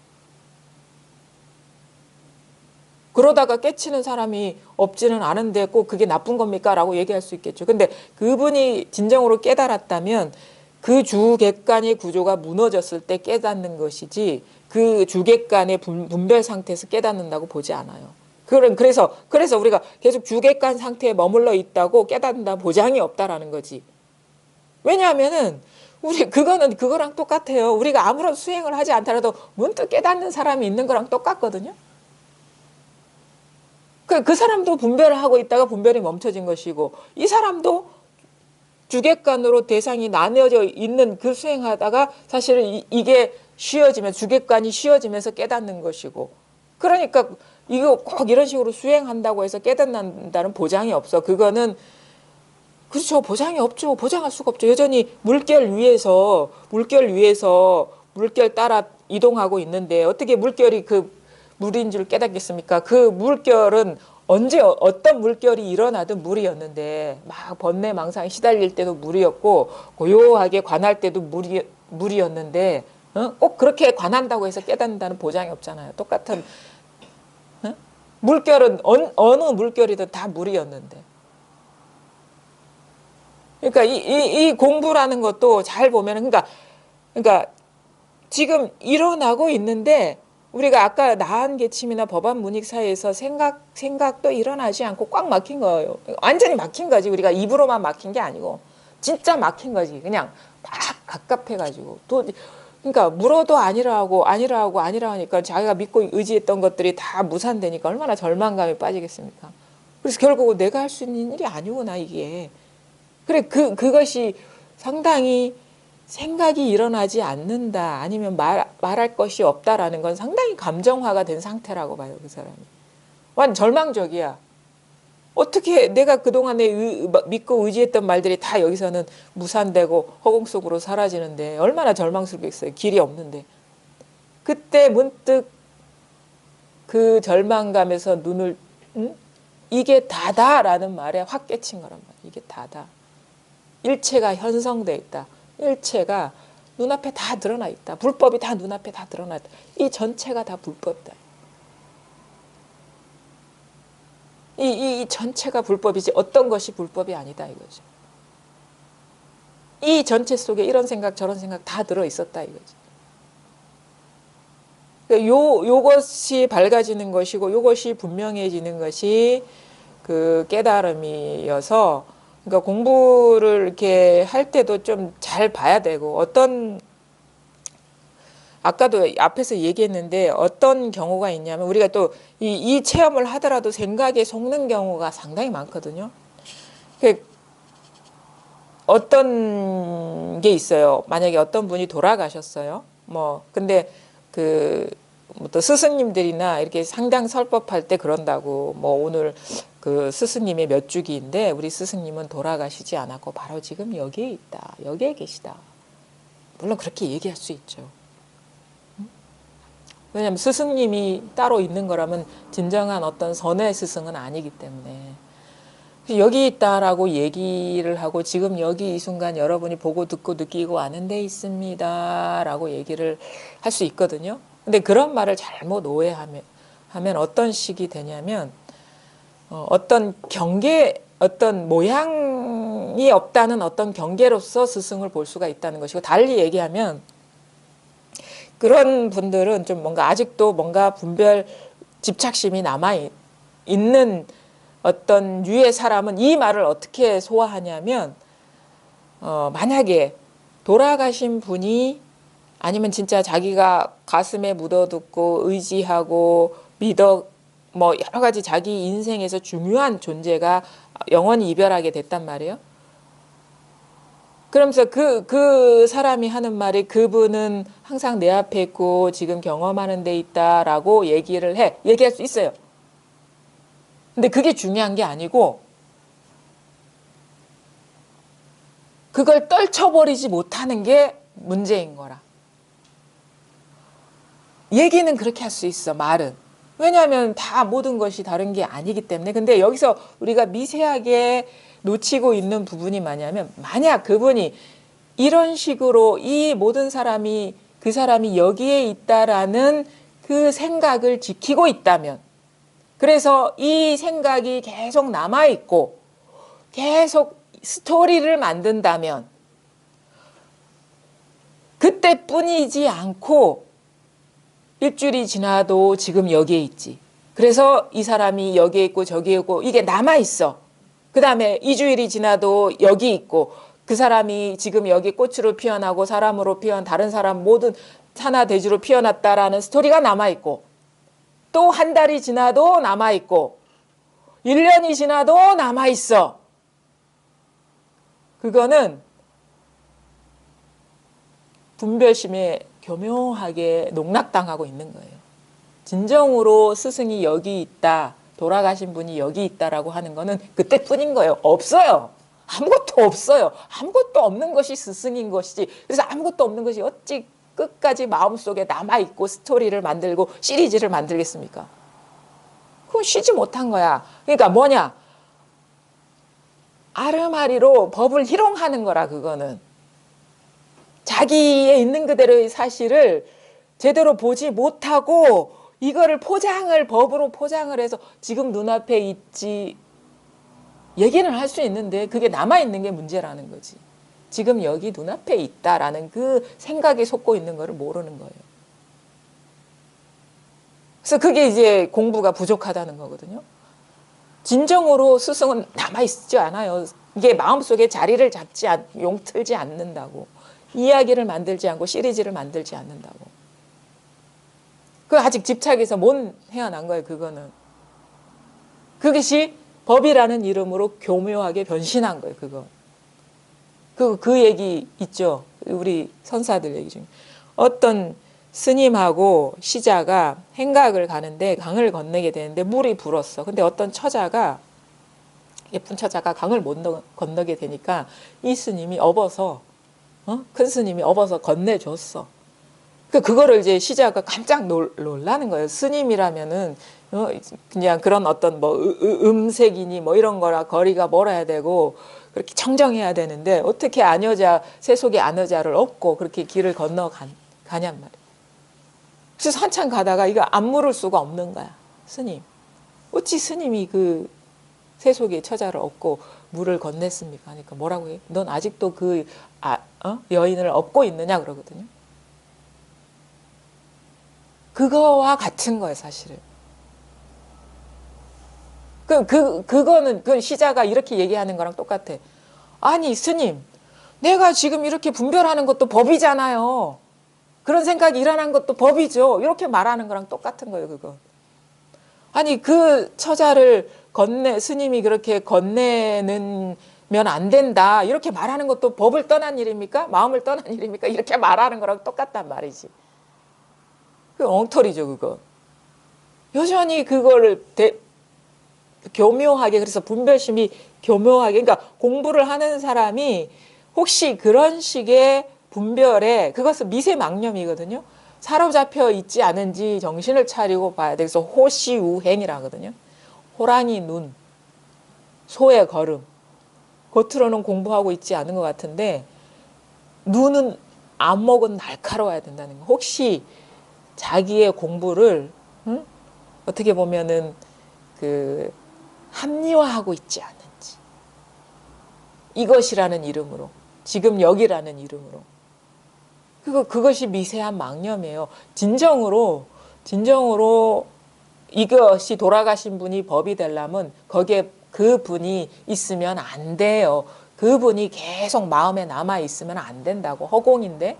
그러다가 깨치는 사람이 없지는 않은데 꼭 그게 나쁜 겁니까? 라고 얘기할 수 있겠죠. 근데 그분이 진정으로 깨달았다면 그 주객관의 구조가 무너졌을 때 깨닫는 것이지 그 주객관의 분별 상태에서 깨닫는다고 보지 않아요. 그래서 우리가 계속 주객관 상태에 머물러 있다고 깨닫는다 보장이 없다라는 거지. 왜냐하면은 그거는 그거랑 똑같아요. 우리가 아무런 수행을 하지 않더라도 문득 깨닫는 사람이 있는 거랑 똑같거든요. 그 사람도 분별을 하고 있다가 분별이 멈춰진 것이고 이 사람도 주객관으로 대상이 나뉘어져 있는 그 수행하다가 사실은 이게 쉬어지면 주객관이 쉬어지면서 깨닫는 것이고 그러니까 이거 꼭 이런 식으로 수행한다고 해서 깨닫는다는 보장이 없어. 그거는 그렇죠. 보장이 없죠. 보장할 수가 없죠. 여전히 물결 위에서 물결 따라 이동하고 있는데 어떻게 물결이 그 물인 줄 깨닫겠습니까? 그 물결은 언제 어떤 물결이 일어나든 물이었는데 막 번뇌망상에 시달릴 때도 물이었고 고요하게 관할 때도 물이었는데 꼭 그렇게 관한다고 해서 깨닫는다는 보장이 없잖아요. 똑같은 물결은 어느 물결이든 다 물이었는데 그러니까 이 공부라는 것도 잘 보면은 그러니까 지금 일어나고 있는데 우리가 아까 나한 계침이나 법안 문익 사이에서 생각도 일어나지 않고 꽉 막힌 거예요. 완전히 막힌 거지. 우리가 입으로만 막힌 게 아니고 진짜 막힌 거지. 그냥 막 갑갑해가지고 그러니까 물어도 아니라 하고 하니까 자기가 믿고 의지했던 것들이 다 무산되니까 얼마나 절망감에 빠지겠습니까? 그래서 결국은 내가 할 수 있는 일이 아니구나 이게. 그래 그것이 상당히 생각이 일어나지 않는다 아니면 말할 것이 없다라는 건 상당히 감정화가 된 상태라고 봐요. 그 사람이. 완전 절망적이야. 어떻게 내가 그동안에 믿고 의지했던 말들이 다 여기서는 무산되고 허공 속으로 사라지는데 얼마나 절망스럽겠어요. 길이 없는데. 그때 문득 그 절망감에서 눈을 이게 다다라는 말에 확 깨친 거란 말이야. 이게 다다. 일체가 현성돼 있다. 일체가 눈앞에 다 드러나 있다. 불법이 다 눈앞에 다 드러나 있다. 이 전체가 다 불법이다. 이 전체가 불법이지 어떤 것이 불법이 아니다 이거죠. 이 전체 속에 이런 생각 저런 생각 다 들어있었다 이거죠. 요것이 밝아지는 것이고 요것이 분명해지는 것이 그 깨달음이어서 그러니까 공부를 이렇게 할 때도 좀 잘 봐야 되고 아까도 앞에서 얘기했는데 어떤 경우가 있냐면 우리가 또 이 체험을 하더라도 생각에 속는 경우가 상당히 많거든요. 어떤 게 있어요. 만약에 어떤 분이 돌아가셨어요. 근데 또 스승님들이나 이렇게 상당 설법할 때 그런다고 오늘 그 스승님의 몇 주기인데 우리 스승님은 돌아가시지 않았고 바로 지금 여기에 있다. 여기에 계시다. 물론 그렇게 얘기할 수 있죠. 왜냐하면 스승님이 따로 있는 거라면 진정한 어떤 선의 스승은 아니기 때문에 여기 있다라고 얘기를 하고 지금 여기 이 순간 여러분이 보고 듣고 느끼고 아는 데 있습니다 라고 얘기를 할 수 있거든요. 근데 그런 말을 잘못 오해하면 어떤 식이 되냐면 어떤 경계 어떤 모양 세상이 없다는 어떤 경계로서 스승을 볼 수가 있다는 것이고, 달리 얘기하면 그런 분들은 좀 뭔가 아직도 뭔가 분별 집착심이 남아 있는 어떤 유의 사람은 이 말을 어떻게 소화하냐면, 만약에 돌아가신 분이 아니면 진짜 자기가 가슴에 묻어두고 의지하고 믿어 뭐 여러 가지 자기 인생에서 중요한 존재가 영원히 이별하게 됐단 말이에요. 그러면서 그 사람이 하는 말이 그분은 항상 내 앞에 있고 지금 경험하는 데 있다라고 얘기할 수 있어요. 근데 그게 중요한 게 아니고 그걸 떨쳐버리지 못하는 게 문제인 거라. 얘기는 그렇게 할 수 있어, 말은. 왜냐하면 다 모든 것이 다른 게 아니기 때문에. 근데 여기서 우리가 미세하게 놓치고 있는 부분이 뭐냐면, 만약 그분이 이런 식으로 이 모든 사람이 그 사람이 여기에 있다라는 그 생각을 지키고 있다면, 그래서 이 생각이 계속 남아있고 계속 스토리를 만든다면 그때뿐이지 않고 일주일이 지나도 지금 여기에 있지. 그래서 이 사람이 여기에 있고 저기에 있고 이게 남아있어. 그 다음에 2주일이 지나도 여기 있고 그 사람이 지금 여기 꽃으로 피어나고 사람으로 다른 사람 모든 산하대주로 피어났다라는 스토리가 남아있고, 또 한 달이 지나도 남아있고 1년이 지나도 남아있어. 그거는 분별심에 교묘하게 농락당하고 있는 거예요. 진정으로 스승이 여기 있다, 돌아가신 분이 여기 있다라고 하는 거는 그때뿐인 거예요. 없어요. 아무것도 없어요. 아무것도 없는 것이 스승인 것이지. 그래서 아무것도 없는 것이 어찌 끝까지 마음속에 남아있고 스토리를 만들고 시리즈를 만들겠습니까? 그건 쉬지 못한 거야. 그러니까 뭐냐? 아르마리로 법을 희롱하는 거라, 그거는. 자기의 있는 그대로의 사실을 제대로 보지 못하고 이거를 법으로 포장을 해서 지금 눈앞에 있지 얘기는 할 수 있는데 그게 남아있는 게 문제라는 거지. 지금 여기 눈앞에 있다라는 그 생각에 속고 있는 거를 모르는 거예요. 그래서 그게 이제 공부가 부족하다는 거거든요. 진정으로 스승은 남아있지 않아요. 이게 마음속에 자리를 용틀지 않는다고. 이야기를 만들지 않고 시리즈를 만들지 않는다고. 그 아직 집착에서 못 헤어난 거예요, 그거는. 그것이 법이라는 이름으로 교묘하게 변신한 거예요, 그거. 그 얘기 있죠. 우리 선사들 얘기 중에. 어떤 스님하고 시자가 행각을 가는데 강을 건너게 되는데 물이 불었어. 근데 어떤 예쁜 처자가 강을 못 건너게 되니까 이 스님이 큰 스님이 업어서 건네줬어. 그거를 이제 시자가 깜짝 놀라는 거예요. 스님이라면은 그냥 그런 어떤 뭐 음색이니 뭐 이런 거라 거리가 멀어야 되고 그렇게 청정해야 되는데 어떻게 세속의 아녀자를 업고 그렇게 길을 가냔 말이에요. 그래서 한참 가다가 이거 안 물을 수가 없는 거야, 스님. 어찌 스님이 그 세속의 처자를 업고 물을 건넸습니까? 하니까 뭐라고 해? 넌 아직도 여인을 업고 있느냐 그러거든요. 그거와 같은 거예요, 사실은. 그거는 그 시자가 이렇게 얘기하는 거랑 똑같아. 아니, 스님, 내가 지금 이렇게 분별하는 것도 법이잖아요. 그런 생각이 일어난 것도 법이죠. 이렇게 말하는 거랑 똑같은 거예요, 그거. 아니, 그 처자를 스님이 그렇게 건네는 면 안 된다. 이렇게 말하는 것도 법을 떠난 일입니까? 마음을 떠난 일입니까? 이렇게 말하는 거랑 똑같단 말이지. 그 엉터리죠, 그거. 여전히 그거를 교묘하게, 그래서 분별심이 교묘하게, 그러니까 공부를 하는 사람이 혹시 그런 식의 분별에, 그것은 미세망념이거든요. 사로잡혀 있지 않은지 정신을 차리고 봐야 돼. 그래서 호시우행이라 하거든요. 호랑이 눈, 소의 걸음. 겉으로는 공부하고 있지 않은 것 같은데 눈은 안목은 날카로워야 된다는 거. 혹시 자기의 공부를 어떻게 보면은 합리화하고 있지 않은지. 이것이라는 이름으로, 지금 여기라는 이름으로. 그것이 미세한 망념이에요. 진정으로 이것이 돌아가신 분이 법이 되려면 거기에 그 분이 있으면 안 돼요. 그분이 계속 마음에 남아 있으면 안 된다고. 허공인데.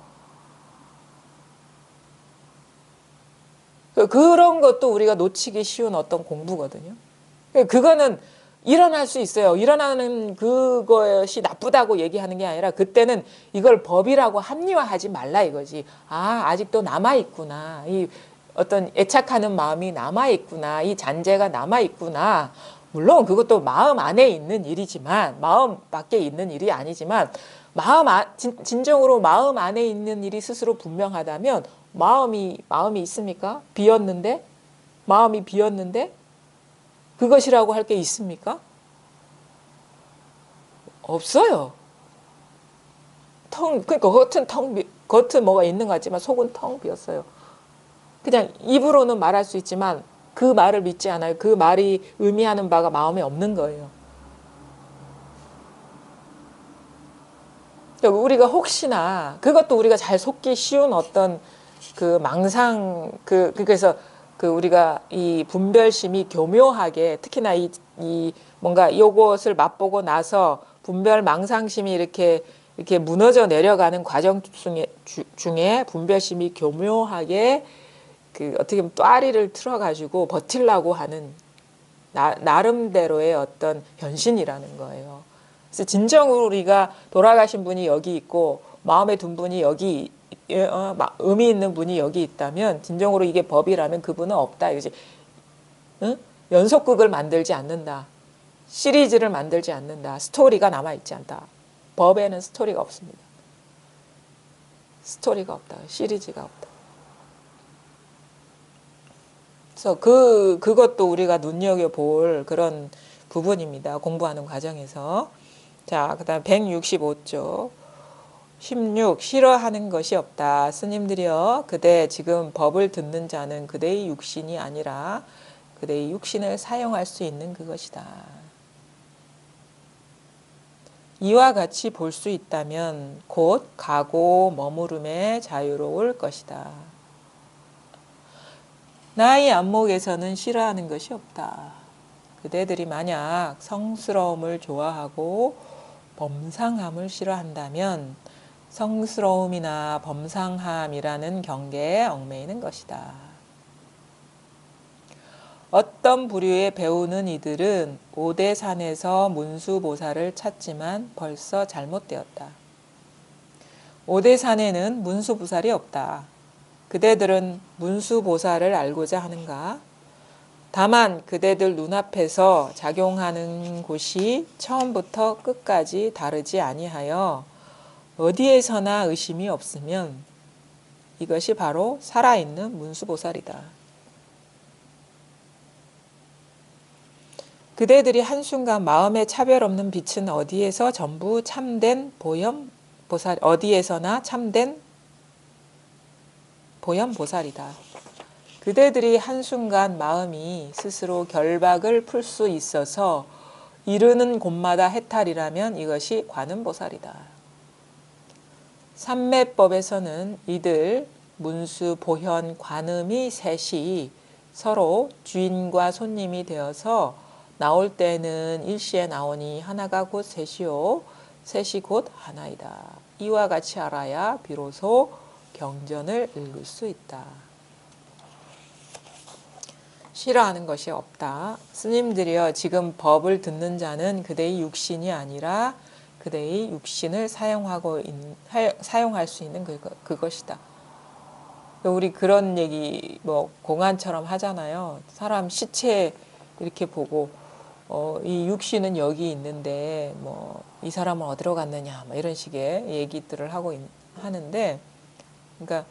그런 것도 우리가 놓치기 쉬운 어떤 공부거든요. 그거는 일어날 수 있어요. 일어나는 그것이 나쁘다고 얘기하는 게 아니라 그때는 이걸 법이라고 합리화하지 말라 이거지. 아, 아직도 남아있구나. 이 어떤 애착하는 마음이 남아있구나. 이 잔재가 남아있구나. 물론 그것도 마음 안에 있는 일이지만, 마음 밖에 있는 일이 아니지만, 진정으로 마음 안에 있는 일이 스스로 분명하다면, 마음이 있습니까? 마음이 비었는데, 그것이라고 할 게 있습니까? 없어요. 그러니까 겉은 뭐가 있는 것 같지만 속은 텅 비었어요. 그냥 입으로는 말할 수 있지만 그 말을 믿지 않아요. 그 말이 의미하는 바가 마음에 없는 거예요. 그러니까 우리가 혹시나 그것도 우리가 잘 속기 쉬운 어떤 그 망상 그래서 우리가 이 분별심이 교묘하게 특히나 이 뭔가 요것을 맛보고 나서 분별 망상심이 이렇게 무너져 내려가는 과정 중에 분별심이 교묘하게 어떻게 보면 또아리를 틀어가지고 버틸라고 하는 나름대로의 어떤 현신이라는 거예요. 그래서 진정으로 우리가 돌아가신 분이 여기 있고 마음에 둔 분이 여기 의미 있는 분이 여기 있다면 진정으로 이게 법이라면 그분은 없다 이거지. 응? 연속극을 만들지 않는다. 시리즈를 만들지 않는다. 스토리가 남아있지 않다. 법에는 스토리가 없습니다. 스토리가 없다. 시리즈가 없다. 그래서 그것도 우리가 눈여겨볼 그런 부분입니다. 공부하는 과정에서. 자, 그 다음 165쪽. 16. 싫어하는 것이 없다. 스님들이여 그대 지금 법을 듣는 자는 그대의 육신이 아니라 그대의 육신을 사용할 수 있는 그것이다. 이와 같이 볼 수 있다면 곧 가고 머무름에 자유로울 것이다. 나의 안목에서는 싫어하는 것이 없다. 그대들이 만약 성스러움을 좋아하고 범상함을 싫어한다면 성스러움이나 범상함이라는 경계에 얽매이는 것이다. 어떤 부류의 배우는 이들은 오대산에서 문수보살을 찾지만 벌써 잘못되었다. 오대산에는 문수보살이 없다. 그대들은 문수보살을 알고자 하는가? 다만 그대들 눈앞에서 작용하는 곳이 처음부터 끝까지 다르지 아니하여 어디에서나 의심이 없으면 이것이 바로 살아있는 문수보살이다. 그대들이 한순간 마음에 차별 없는 빛은 어디에서 전부 참된 보살, 어디에서나 참된 보현보살이다. 그대들이 한순간 마음이 스스로 결박을 풀 수 있어서 이르는 곳마다 해탈이라면 이것이 관음보살이다. 삼매법에서는 이들 문수, 보현, 관음이 셋이 서로 주인과 손님이 되어서 나올 때는 일시에 나오니 하나가 곧 셋이요 셋이 곧 하나이다. 이와 같이 알아야 비로소 경전을 읽을 수 있다. 싫어하는 것이 없다. 스님들이여 지금 법을 듣는 자는 그대의 육신이 아니라 그대의 육신을 사용할 수 있는 그것이다. 우리 그런 얘기 공안처럼 하잖아요. 사람 시체 이렇게 보고 이 육신은 여기 있는데 이 사람은 어디로 갔느냐 이런 식의 얘기들을 하는데 그러니까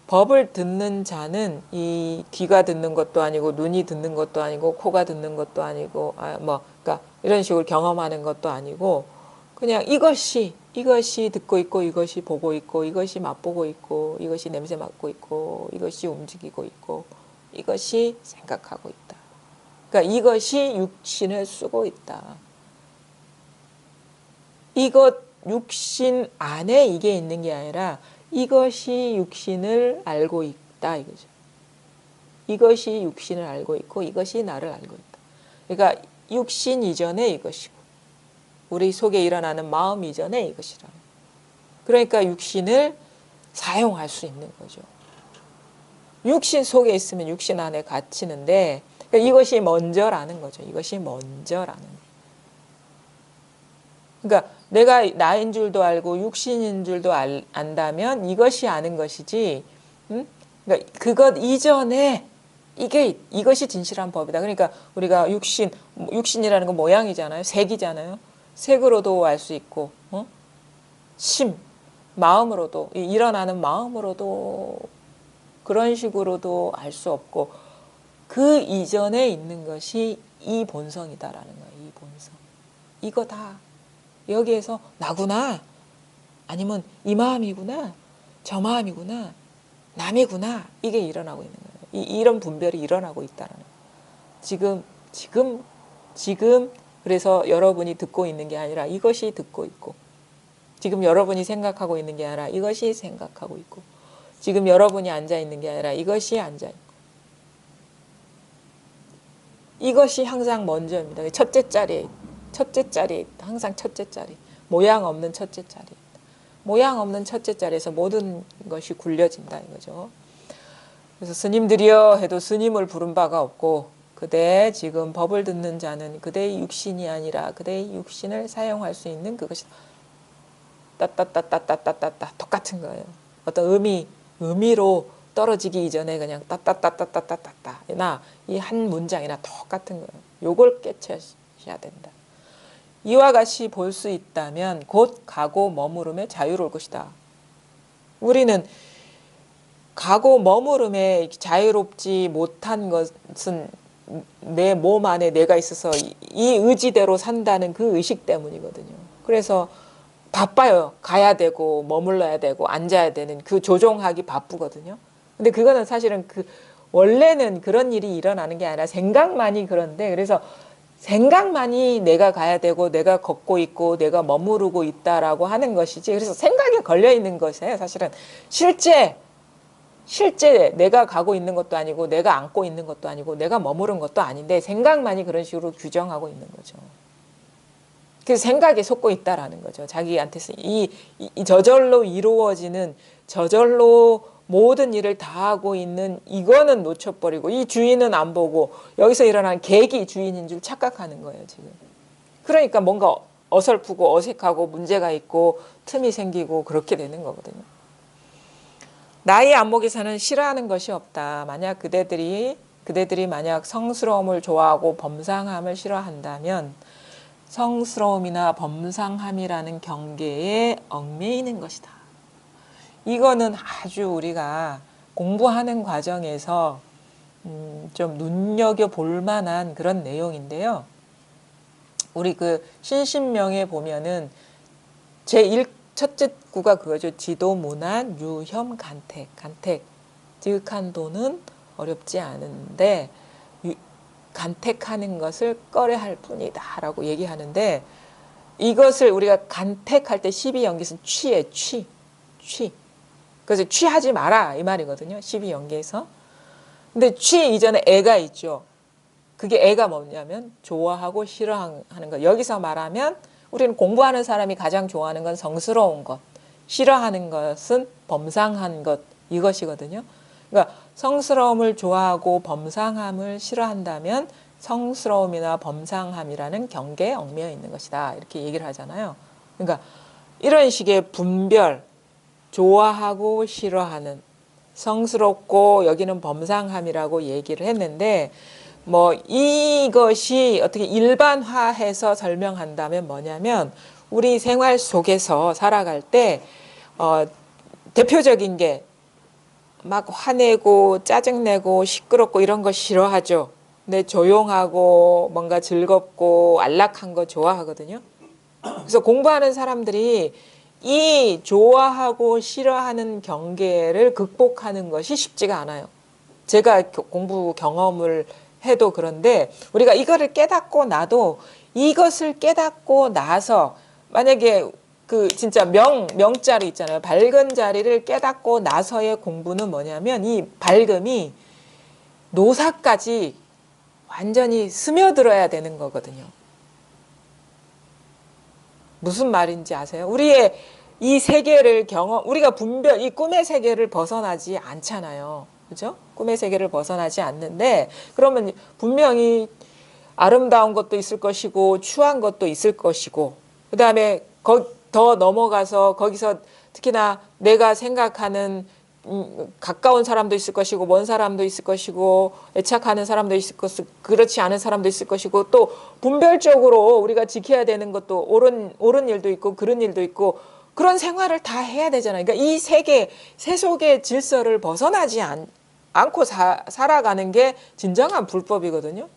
법을 듣는 자는 이 귀가 듣는 것도 아니고 눈이 듣는 것도 아니고 코가 듣는 것도 아니고 그러니까 이런 식으로 경험하는 것도 아니고 그냥 이것이 듣고 있고 이것이 보고 있고 이것이 맛보고 있고 이것이 냄새 맡고 있고 이것이 움직이고 있고 이것이 생각하고 있다. 그러니까 이것이 육신을 쓰고 있다. 이것 육신 안에 이게 있는 게 아니라 이것이 육신을 알고 있다 이거죠. 이것이 육신을 알고 있고 이것이 나를 알고 있다. 그러니까 육신 이전에 이것이고 우리 속에 일어나는 마음 이전에 이것이라. 그러니까 육신을 사용할 수 있는 거죠. 육신 속에 있으면 육신 안에 갇히는데 그러니까 이것이 먼저라는 거죠. 이것이 먼저라는 거예요. 그러니까 내가 나인 줄도 알고 육신인 줄도 안다면 이것이 아는 것이지. 그러니까 그것 이전에 이것이 진실한 법이다. 그러니까 우리가 육신이라는 건 모양이잖아요. 색이잖아요. 색으로도 알 수 있고, 마음으로도 일어나는 마음으로도 그런 식으로도 알 수 없고 그 이전에 있는 것이 이 본성이다라는 거예요. 이 본성. 이거다. 여기에서 나구나. 아니면 이 마음이구나. 저 마음이구나. 남이구나. 이게 일어나고 있는 거예요. 이런 분별이 일어나고 있다는 거예요. 지금 그래서 여러분이 듣고 있는 게 아니라 이것이 듣고 있고 지금 여러분이 생각하고 있는 게 아니라 이것이 생각하고 있고 지금 여러분이 앉아 있는 게 아니라 이것이 앉아 있고 이것이 항상 먼저입니다. 첫째 자리에 있다. 항상 첫째 자리. 모양 없는 첫째 자리에 있다. 모양 없는 첫째 자리에서 모든 것이 굴려진다 이거죠. 그래서 스님들이여 해도 스님을 부른 바가 없고 그대 지금 법을 듣는 자는 그대의 육신이 아니라 그대의 육신을 사용할 수 있는 그것이다. 따따따따따따따 똑같은 거예요. 어떤 의미로 떨어지기 이전에 그냥 따따따따따따따 이 한 문장이나 똑같은 거예요. 요걸 깨쳐야 된다. 이와 같이 볼 수 있다면 곧 가고 머무름에 자유로울 것이다. 우리는 가고 머무름에 자유롭지 못한 것은 내 몸 안에 내가 있어서 이 의지대로 산다는 그 의식 때문이거든요. 그래서 바빠요. 가야 되고 머물러야 되고 앉아야 되는 그 조종하기 바쁘거든요. 근데 그거는 사실은 원래는 그런 일이 일어나는 게 아니라 생각만이 그런데 그래서 생각만이 내가 가야 되고 내가 걷고 있고 내가 머무르고 있다라고 하는 것이지 그래서 생각에 걸려 있는 것이에요. 사실은 실제 내가 가고 있는 것도 아니고 내가 앉고 있는 것도 아니고 내가 머무른 것도 아닌데 생각만이 그런 식으로 규정하고 있는 거죠. 그래서 생각에 속고 있다라는 거죠. 자기한테서 이 저절로 이루어지는 저절로 모든 일을 다 하고 있는 이거는 놓쳐버리고 이 주인은 안 보고 여기서 일어난 객이 주인인 줄 착각하는 거예요. 지금. 그러니까 뭔가 어설프고 어색하고 문제가 있고 틈이 생기고 그렇게 되는 거거든요. 나의 안목에서는 싫어하는 것이 없다. 만약 그대들이 만약 성스러움을 좋아하고 범상함을 싫어한다면 성스러움이나 범상함이라는 경계에 얽매이는 것이다. 이거는 아주 우리가 공부하는 과정에서 좀 눈여겨볼 만한 그런 내용인데요. 우리 신신명에 보면은 첫째 구가 그거죠. 지도무난 유혐 간택. 지극한 도는 어렵지 않은데 간택하는 것을 꺼려할 뿐이다 라고 얘기하는데 이것을 우리가 간택할 때 12연계에서는 취해. 그래서 취하지 마라 이 말이거든요. 12연계에서. 근데 취 이전에 애가 있죠. 그게 애가 뭐냐면 좋아하고 싫어하는 것. 여기서 말하면 우리는 공부하는 사람이 가장 좋아하는 건 성스러운 것. 싫어하는 것은 범상한 것. 이것이거든요. 그러니까 성스러움을 좋아하고 범상함을 싫어한다면 성스러움이나 범상함이라는 경계에 얽매여 있는 것이다. 이렇게 얘기를 하잖아요. 그러니까 이런 식의 분별, 좋아하고 싫어하는, 성스럽고 여기는 범상함이라고 얘기를 했는데 이것이 어떻게 일반화해서 설명한다면 뭐냐면 우리 생활 속에서 살아갈 때 대표적인 게 막 화내고 짜증내고 시끄럽고 이런 거 싫어하죠. 근데 조용하고 뭔가 즐겁고 안락한 거 좋아하거든요. 그래서 공부하는 사람들이 이 좋아하고 싫어하는 경계를 극복하는 것이 쉽지가 않아요. 제가 공부 경험을 해도 그런데 우리가 이거를 깨닫고 나도 이것을 깨닫고 나서 만약에 그 진짜 명자리 있잖아요. 밝은 자리를 깨닫고 나서의 공부는 뭐냐면 이 밝음이 노사까지 완전히 스며들어야 되는 거거든요. 무슨 말인지 아세요? 우리의 이 세계를 우리가 분별, 이 꿈의 세계를 벗어나지 않잖아요. 그죠? 꿈의 세계를 벗어나지 않는데, 그러면 분명히 아름다운 것도 있을 것이고, 추한 것도 있을 것이고, 그 다음에 더 넘어가서 거기서 특히나 내가 생각하는 가까운 사람도 있을 것이고 먼 사람도 있을 것이고 애착하는 사람도 있을 것이고 그렇지 않은 사람도 있을 것이고 또 분별적으로 우리가 지켜야 되는 것도 옳은 일도 있고 그런 일도 있고 그런 생활을 다 해야 되잖아요. 그러니까 이 세속의 질서를 벗어나지 않고 살아가는 게 진정한 불법이거든요.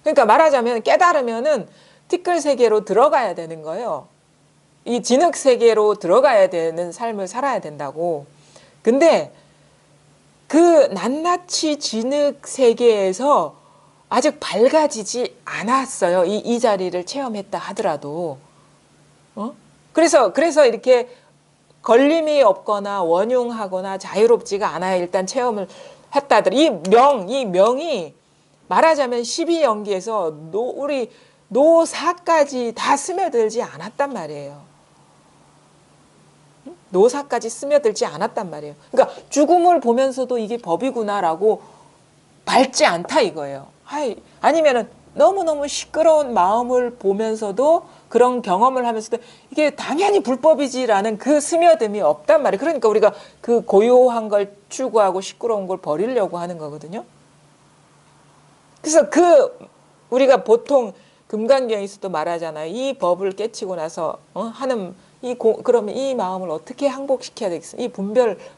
그러니까 말하자면 깨달으면은 티끌 세계로 들어가야 되는 거예요. 이 진흙 세계로 들어가야 되는 삶을 살아야 된다고. 근데 그 낱낱이 진흙 세계에서 아직 밝아지지 않았어요. 이 자리를 체험했다 하더라도. 그래서 이렇게 걸림이 없거나 원흉하거나 자유롭지가 않아요. 일단 체험을 했다들. 이 명이 말하자면 12연기에서 우리 노사까지 다 스며들지 않았단 말이에요. 노사까지 스며들지 않았단 말이에요. 그러니까 죽음을 보면서도 이게 법이구나라고 밝지 않다 이거예요. 아니면은 너무너무 시끄러운 마음을 보면서도 그런 경험을 하면서도 이게 당연히 불법이지라는 그 스며듦이 없단 말이에요. 그러니까 우리가 그 고요한 걸 추구하고 시끄러운 걸 버리려고 하는 거거든요. 그래서 우리가 보통 금강경에서도 말하잖아요. 이 법을 깨치고 나서 하는 그러면 이 마음을 어떻게 항복시켜야 되겠습니까? 이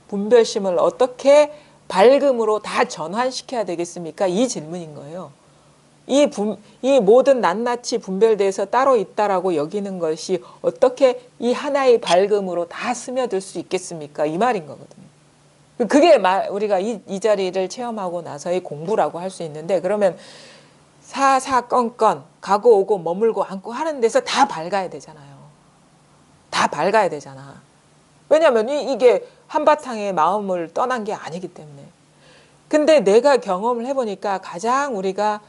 분별심을 어떻게 밝음으로 다 전환시켜야 되겠습니까? 이 질문인 거예요. 이 모든 낱낱이 분별돼서 따로 있다라고 여기는 것이 어떻게 이 하나의 밝음으로 다 스며들 수 있겠습니까? 이 말인 거거든요. 그게 우리가 이 자리를 체험하고 나서의 공부라고 할 수 있는데 그러면 사사건건 가고 오고 머물고 앉고 하는 데서 다 밝아야 되잖아요. 다 밝아야 되잖아. 왜냐하면 이게 한바탕의 마음을 떠난 게 아니기 때문에. 근데 내가 경험을 해보니까 가장 우리가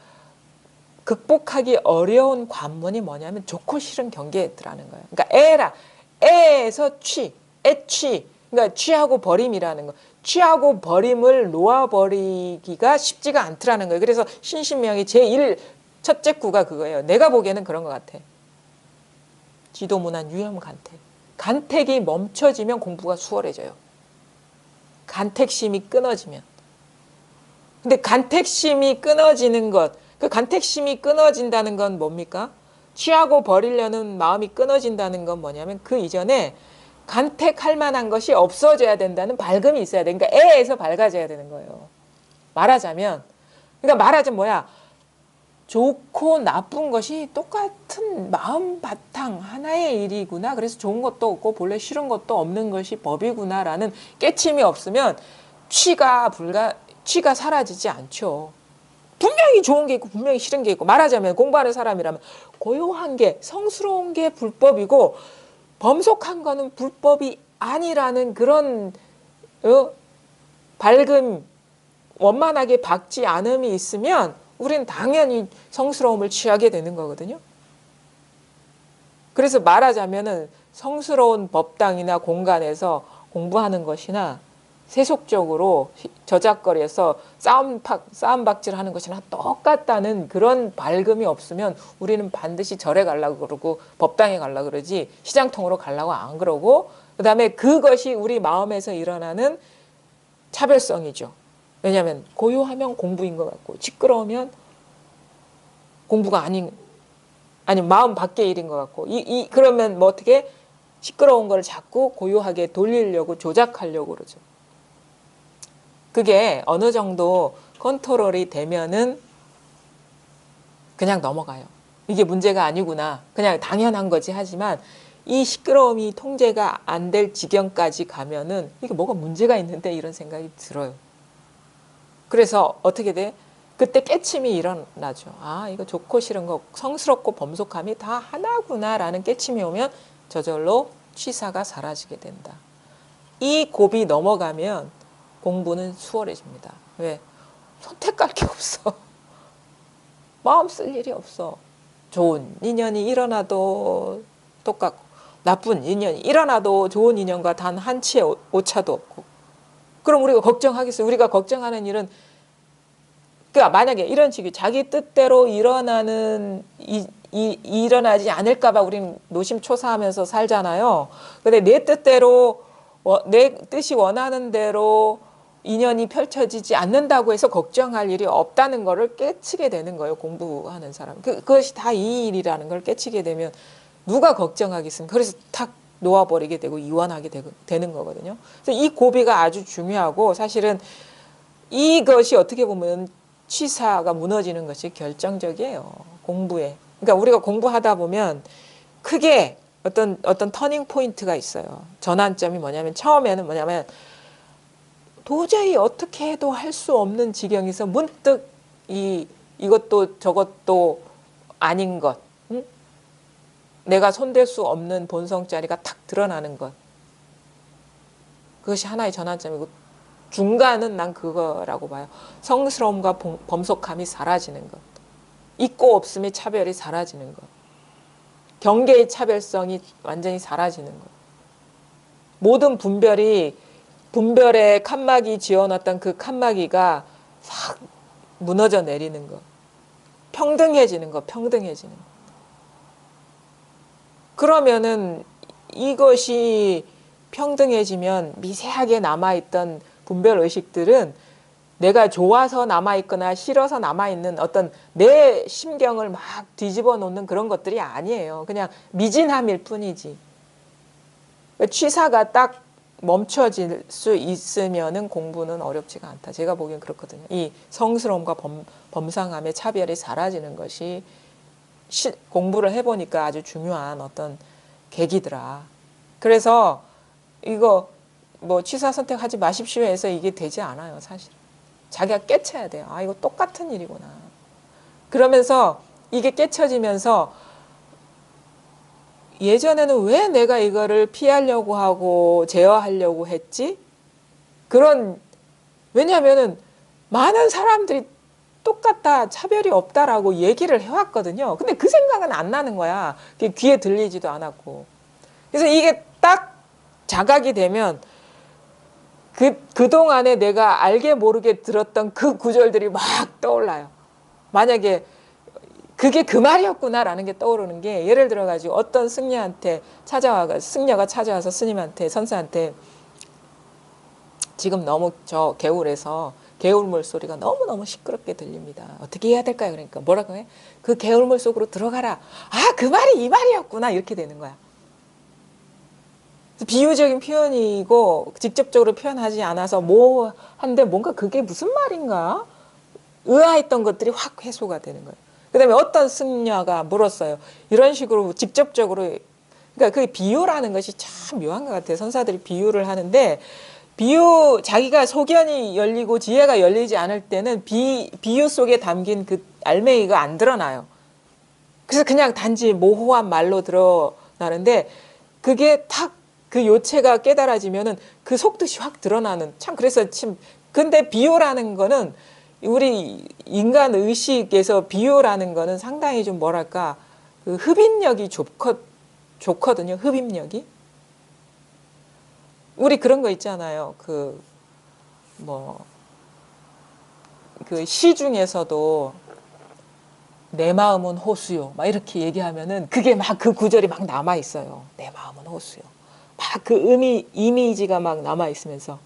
극복하기 어려운 관문이 뭐냐면 좋고 싫은 경계라는 거예요. 그러니까 애에서 애취. 그러니까 취하고 버림이라는 거. 취하고 버림을 놓아버리기가 쉽지가 않더라는 거예요. 그래서 신신명이 첫째 구가 그거예요. 내가 보기에는 그런 것 같아. 지도문안 유염간택. 간택이 멈춰지면 공부가 수월해져요. 간택심이 끊어지면. 근데 간택심이 끊어지는 것, 그 간택심이 끊어진다는 건 뭡니까? 취하고 버리려는 마음이 끊어진다는 건 뭐냐면 그 이전에 간택할 만한 것이 없어져야 된다는 밝음이 있어야 돼. 그러니까 애에서 밝아져야 되는 거예요. 말하자면 뭐야? 좋고 나쁜 것이 똑같은 마음 바탕 하나의 일이구나. 그래서 좋은 것도 없고 본래 싫은 것도 없는 것이 법이구나라는 깨침이 없으면 취가 사라지지 않죠. 분명히 좋은 게 있고 분명히 싫은 게 있고 말하자면 공부하는 사람이라면 고요한 게 성스러운 게 불법이고 범속한 거는 불법이 아니라는 그런 밝음 원만하게 박지 않음이 있으면 우리는 당연히 성스러움을 취하게 되는 거거든요. 그래서 말하자면은 성스러운 법당이나 공간에서 공부하는 것이나 세속적으로 저작거리에서 싸움박질하는 것이나 똑같다는 그런 밝음이 없으면 우리는 반드시 절에 가려고 그러고 법당에 가려고 그러지 시장통으로 가려고 안 그러고 그다음에 그것이 우리 마음에서 일어나는 차별성이죠. 왜냐하면 고요하면 공부인 것 같고 시끄러우면 공부가 아니 마음 밖의 일인 것 같고 그러면 뭐 어떻게 시끄러운 걸 자꾸 고요하게 돌리려고 조작하려고 그러죠. 그게 어느 정도 컨트롤이 되면은 그냥 넘어가요. 이게 문제가 아니구나. 그냥 당연한 거지 하지만 이 시끄러움이 통제가 안 될 지경까지 가면은 이게 뭐가 문제가 있는데 이런 생각이 들어요. 그래서 어떻게 돼? 그때 깨침이 일어나죠. 이거 좋고 싫은 거 성스럽고 범속함이 다 하나구나라는 깨침이 오면 저절로 취사가 사라지게 된다. 이 곱이 넘어가면 공부는 수월해집니다. 왜? 선택할 게 없어. 마음 쓸 일이 없어. 좋은 인연이 일어나도 똑같고 나쁜 인연이 일어나도 좋은 인연과 단 한 치의 오차도 없고. 그럼 우리가 걱정하겠어요? 우리가 걱정하는 일은 그러니까 만약에 이런 식이 자기 뜻대로 일어나지 않을까 봐 우리는 노심초사하면서 살잖아요. 근데 내 뜻대로 내 뜻이 원하는 대로 인연이 펼쳐지지 않는다고 해서 걱정할 일이 없다는 거를 깨치게 되는 거예요. 공부하는 사람. 그것이 다 이 일이라는 걸 깨치게 되면 누가 걱정하겠습니까? 그래서 탁 놓아버리게 되고 이완하게 되는 거거든요. 그래서 이 고비가 아주 중요하고 사실은 이것이 어떻게 보면 취사가 무너지는 것이 결정적이에요. 공부에. 그러니까 우리가 공부하다 보면 크게 어떤 터닝 포인트가 있어요. 전환점이 뭐냐면 처음에는 뭐냐면 도저히 어떻게 해도 할 수 없는 지경에서 문득 이것도 저것도 아닌 것, 응? 내가 손댈 수 없는 본성자리가 탁 드러나는 것. 그것이 하나의 전환점이고 중간은 난 그거라고 봐요. 성스러움과 범속함이 사라지는 것. 있고 없음의 차별이 사라지는 것. 경계의 차별성이 완전히 사라지는 것. 모든 분별에 칸막이 지어놨던 그 칸막이가 싹 무너져 내리는 것. 평등해지는 것. 평등해지는 것. 그러면은 이것이 평등해지면 미세하게 남아있던 분별 의식들은 내가 좋아서 남아있거나 싫어서 남아있는 어떤 내 심경을 막 뒤집어 놓는 그런 것들이 아니에요. 그냥 미진함일 뿐이지. 취사가 딱 멈춰질 수 있으면은 공부는 어렵지가 않다. 제가 보기엔 그렇거든요. 이 성스러움과 범상함의 차별이 사라지는 것이 공부를 해보니까 아주 중요한 어떤 계기더라. 그래서 이거 뭐 취사 선택하지 마십시오 해서 이게 되지 않아요. 사실 자기가 깨쳐야 돼요. 아, 이거 똑같은 일이구나. 그러면서 이게 깨쳐지면서 예전에는 왜 내가 이거를 피하려고 하고 제어하려고 했지? 왜냐하면은 많은 사람들이 똑같다, 차별이 없다라고 얘기를 해왔거든요. 근데 그 생각은 안 나는 거야. 귀에 들리지도 않았고. 그래서 이게 딱 자각이 되면 그동안에 내가 알게 모르게 들었던 그 구절들이 막 떠올라요. 만약에 그게 그 말이었구나라는 게 떠오르는 게 예를 들어가지고 어떤 승려가 찾아와서 스님한테, 선사한테 지금 너무 저 개울에서 개울물 소리가 너무너무 시끄럽게 들립니다. 어떻게 해야 될까요? 그러니까 뭐라고 해? 그 개울물 속으로 들어가라. 아, 그 말이 이 말이었구나. 이렇게 되는 거야. 비유적인 표현이고 직접적으로 표현하지 않아서 한데 뭔가 그게 무슨 말인가? 의아했던 것들이 확 해소가 되는 거예요. 그 다음에 어떤 승려가 물었어요. 이런 식으로 직접적으로 그러니까 그 비유라는 것이 참 묘한 것 같아요. 선사들이 비유를 하는데 자기가 소견이 열리고 지혜가 열리지 않을 때는 비유 속에 담긴 그 알맹이가 안 드러나요. 그래서 그냥 단지 모호한 말로 드러나는데 그게 탁 그 요체가 깨달아지면은 그 속뜻이 확 드러나는 참 그래서 근데 비유라는 거는 우리 인간 의식에서 비유라는 거는 상당히 좀 뭐랄까 그 흡입력이 좋거든요. 흡입력이. 우리 그런 거 있잖아요. 그 시 중에서도 내 마음은 호수요. 막 이렇게 얘기하면은 그게 막 그 구절이 막 남아 있어요. 내 마음은 호수요. 막 그 이미지가 막 남아 있으면서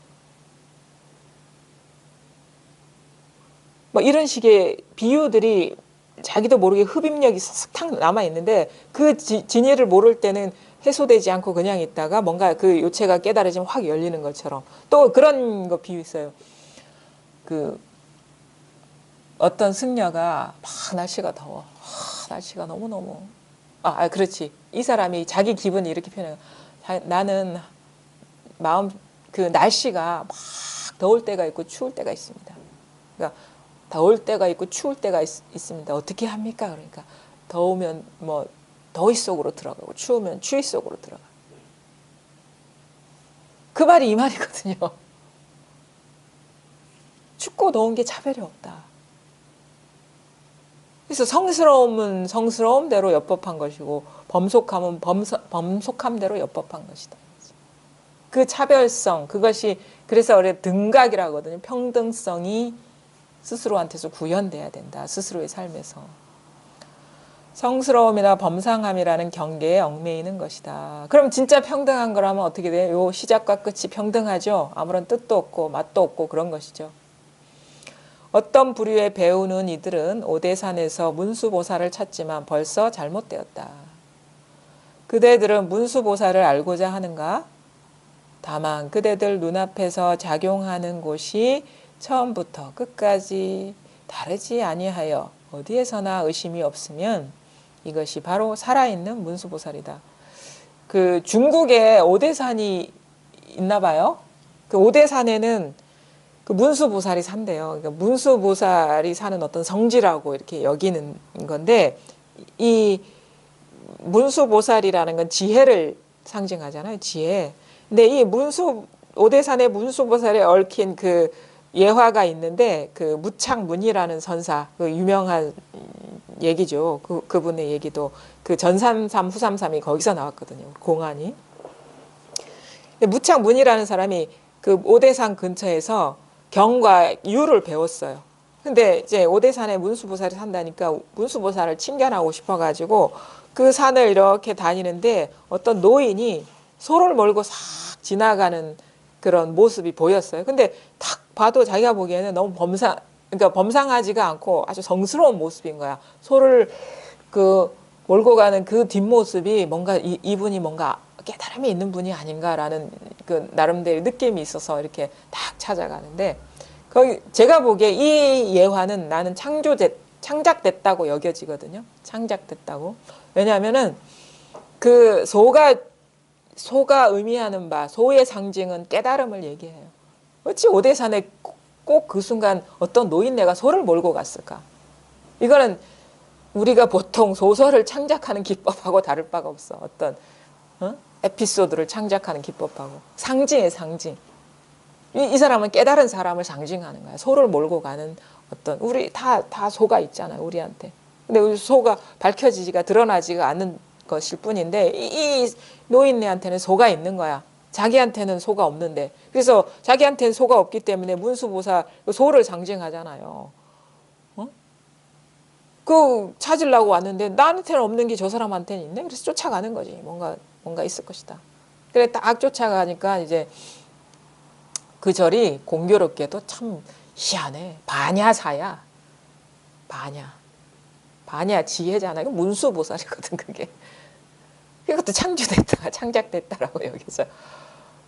뭐 이런 식의 비유들이 자기도 모르게 흡입력이 싹 남아 있는데 그 진리를 모를 때는 해소되지 않고 그냥 있다가 뭔가 그 요체가 깨달아지면 확 열리는 것처럼 또 그런 거 비유 있어요. 그 어떤 승려가 막 날씨가 더워. 날씨가 너무너무 그렇지. 이 사람이 자기 기분이 이렇게 표현해요. 나는 마음 그 날씨가 막 더울 때가 있고 추울 때가 있습니다. 그러니까 더울 때가 있고 추울 때가 있습니다. 어떻게 합니까? 그러니까 더우면 뭐 더위 속으로 들어가고 추우면 추위 속으로 들어가. 그 말이 이 말이거든요. 춥고 더운 게 차별이 없다. 그래서 성스러움은 성스러움대로 엽법한 것이고 범속함은 범속함대로 엽법한 것이다. 그 차별성, 그것이 그래서 우리 등각이라고 하거든요. 평등성이 스스로한테서 구현돼야 된다. 스스로의 삶에서. 성스러움이나 범상함이라는 경계에 얽매이는 것이다. 그럼 진짜 평등한 거라면 어떻게 돼요? 요 시작과 끝이 평등하죠. 아무런 뜻도 없고 맛도 없고 그런 것이죠. 어떤 부류의 배우는 이들은 오대산에서 문수보살을 찾지만 벌써 잘못되었다. 그대들은 문수보살을 알고자 하는가? 다만 그대들 눈앞에서 작용하는 곳이 처음부터 끝까지 다르지 아니하여 어디에서나 의심이 없으면 이것이 바로 살아있는 문수보살이다. 그 중국에 오대산이 있나 봐요. 그 오대산에는 그 문수보살이 산대요. 그러니까 문수보살이 사는 어떤 성지라고 이렇게 여기는 건데, 이 문수보살이라는 건 지혜를 상징하잖아요. 지혜. 근데 이 오대산의 문수보살에 얽힌 그 예화가 있는데, 그 무착문이라는 선사, 그 유명한 얘기죠. 그분의 얘기도 그 전삼삼 후삼삼이 거기서 나왔거든요. 공안이. 근데 무착문이라는 사람이 그 오대산 근처에서 경과 유를 배웠어요. 근데 이제 오대산에 문수보살이 산다니까 문수보살을 친견하고 싶어가지고 그 산을 이렇게 다니는데 어떤 노인이 소를 몰고 싹 지나가는 그런 모습이 보였어요. 근데 딱 봐도 자기가 보기에는 너무 그러니까 범상하지가 않고 아주 성스러운 모습인 거야. 소를 그 몰고 가는 그 뒷모습이 뭔가 이분이 뭔가 깨달음이 있는 분이 아닌가라는 그 나름대로 느낌이 있어서 이렇게 딱 찾아가는데, 거기 제가 보기에 이 예화는 나는 창작됐다고 여겨지거든요. 창작됐다고. 왜냐하면은 그 소가 의미하는 바, 소의 상징은 깨달음을 얘기해요. 어찌 오대산에 꼭 그 순간 어떤 노인네가 소를 몰고 갔을까? 이거는 우리가 보통 소설을 창작하는 기법하고 다를 바가 없어. 어떤 에피소드를 창작하는 기법하고. 상징의 상징. 이 사람은 깨달은 사람을 상징하는 거야. 소를 몰고 가는 어떤, 우리 다 소가 있잖아요. 우리한테. 근데 우리 소가 밝혀지지가 드러나지가 않는 것일 뿐인데 이 노인네한테는 소가 있는 거야. 자기한테는 소가 없는데. 그래서 자기한테는 소가 없기 때문에 문수보살 소를 상징하잖아요. 그 찾으려고 왔는데 나한테는 없는 게 저 사람한테는 있네. 그래서 쫓아가는 거지. 뭔가 있을 것이다. 그래 딱 쫓아가니까 이제 그 절이 공교롭게도 참 희한해. 반야사야. 반야 지혜잖아. 이거 문수보살이거든 그게. 그것도 창작됐다라고 여기서.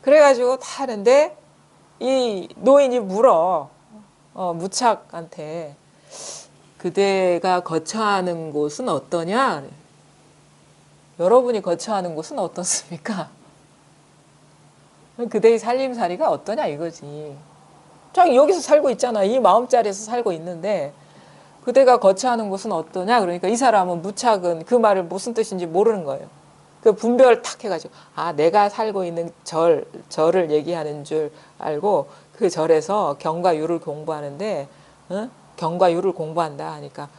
그래가지고 타는데 이 노인이 물어. 무착한테 그대가 거처하는 곳은 어떠냐? 여러분이 거처하는 곳은 어떻습니까? 그대의 살림살이가 어떠냐 이거지. 자기 여기서 살고 있잖아. 이 마음자리에서 살고 있는데 그대가 거처하는 곳은 어떠냐? 그러니까 이 사람은 무착은 그 말을 무슨 뜻인지 모르는 거예요. 그 분별 탁 해가지고 내가 살고 있는 절을 얘기하는 줄 알고 그 절에서 경과 유를 공부하는데 경과 유를 공부한다 하니까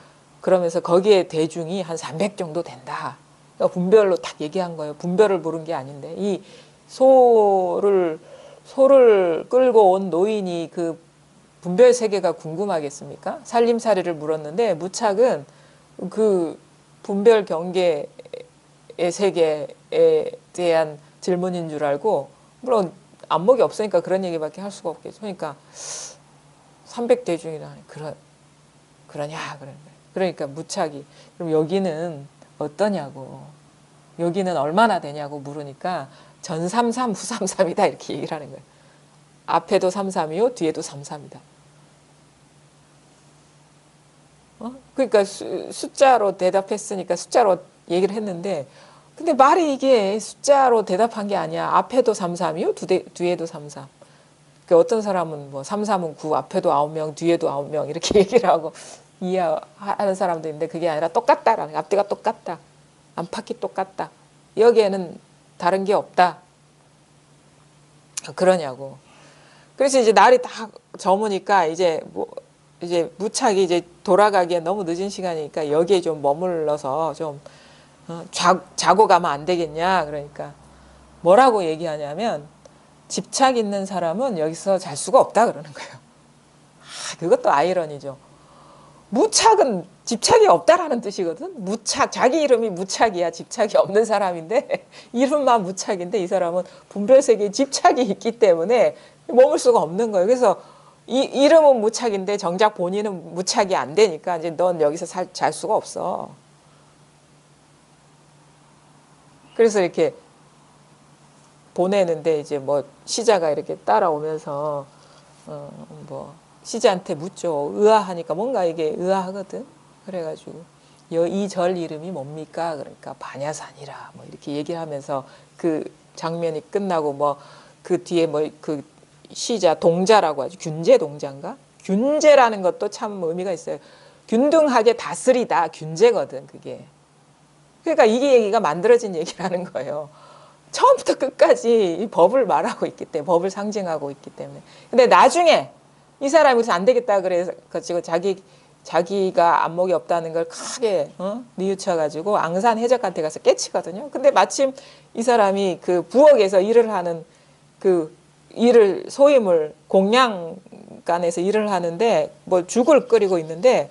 그러면서 거기에 대중이 한 300 정도 된다. 그러니까 분별로 딱 얘기한 거예요. 분별을 물은 게 아닌데 이 소를 끌고 온 노인이 그 분별 세계가 궁금하겠습니까? 살림살이를 물었는데 무착은 그 분별 경계의 세계에 대한 질문인 줄 알고, 물론 안목이 없으니까 그런 얘기밖에 할 수가 없겠죠. 그러니까 300대중이라니 그러냐 그런 거예요. 그러니까 무착이 그럼 여기는 어떠냐고, 여기는 얼마나 되냐고 물으니까 전삼삼 후삼삼이다 이렇게 얘기를 하는 거예요. 앞에도 삼삼이요 뒤에도 삼삼이다. 그러니까 숫자로 대답했으니까 숫자로 얘기를 했는데, 근데 말이 이게 숫자로 대답한 게 아니야. 앞에도 삼삼이요 뒤에도 삼삼. 그러니까 어떤 사람은 뭐 삼삼은 9 앞에도 9명 뒤에도 9명 이렇게 얘기를 하고 이해하는 사람도 있는데 그게 아니라 똑같다라는, 앞뒤가 똑같다. 안팎이 똑같다. 여기에는 다른 게 없다. 그러냐고. 그래서 이제 날이 다 저무니까 이제 이제 무착이 이제 돌아가기에 너무 늦은 시간이니까 여기에 좀 머물러서 좀 자고 가면 안 되겠냐. 그러니까 뭐라고 얘기하냐면 집착 있는 사람은 여기서 잘 수가 없다 그러는 거예요. 그것도 아이러니죠. 무착은 집착이 없다라는 뜻이거든. 무착, 자기 이름이 무착이야. 집착이 없는 사람인데 이름만 무착인데 이 사람은 분별세계에 집착이 있기 때문에 머물 수가 없는 거예요. 그래서 이름은 무착인데 정작 본인은 무착이 안 되니까 이제 넌 여기서 잘 수가 없어. 그래서 이렇게 보내는데 이제 뭐 시자가 이렇게 따라오면서 뭐 시자한테 묻죠. 의아하니까 뭔가 이게 의아하거든. 그래가지고 이 절 이름이 뭡니까? 그러니까 반야산이라 뭐 이렇게 얘기를 하면서 그 장면이 끝나고 뭐 그 뒤에 뭐 그 시자 동자라고 하죠. 균제 동자인가? 균제라는 것도 참 의미가 있어요. 균등하게 다스리다 균제거든 그게. 그러니까 이게 얘기가 만들어진 얘기라는 거예요. 처음부터 끝까지 이 법을 말하고 있기 때문에 법을 상징하고 있기 때문에. 근데 나중에 이 사람이 그래서 안 되겠다 그래서 지금 자기가 안목이 없다는 걸 크게 뉘우쳐가지고 앙산 해적한테 가서 깨치거든요. 근데 마침 이 사람이 그 부엌에서 일을 하는 그 일을 소임을 공양간에서 일을 하는데 뭐 죽을 끓이고 있는데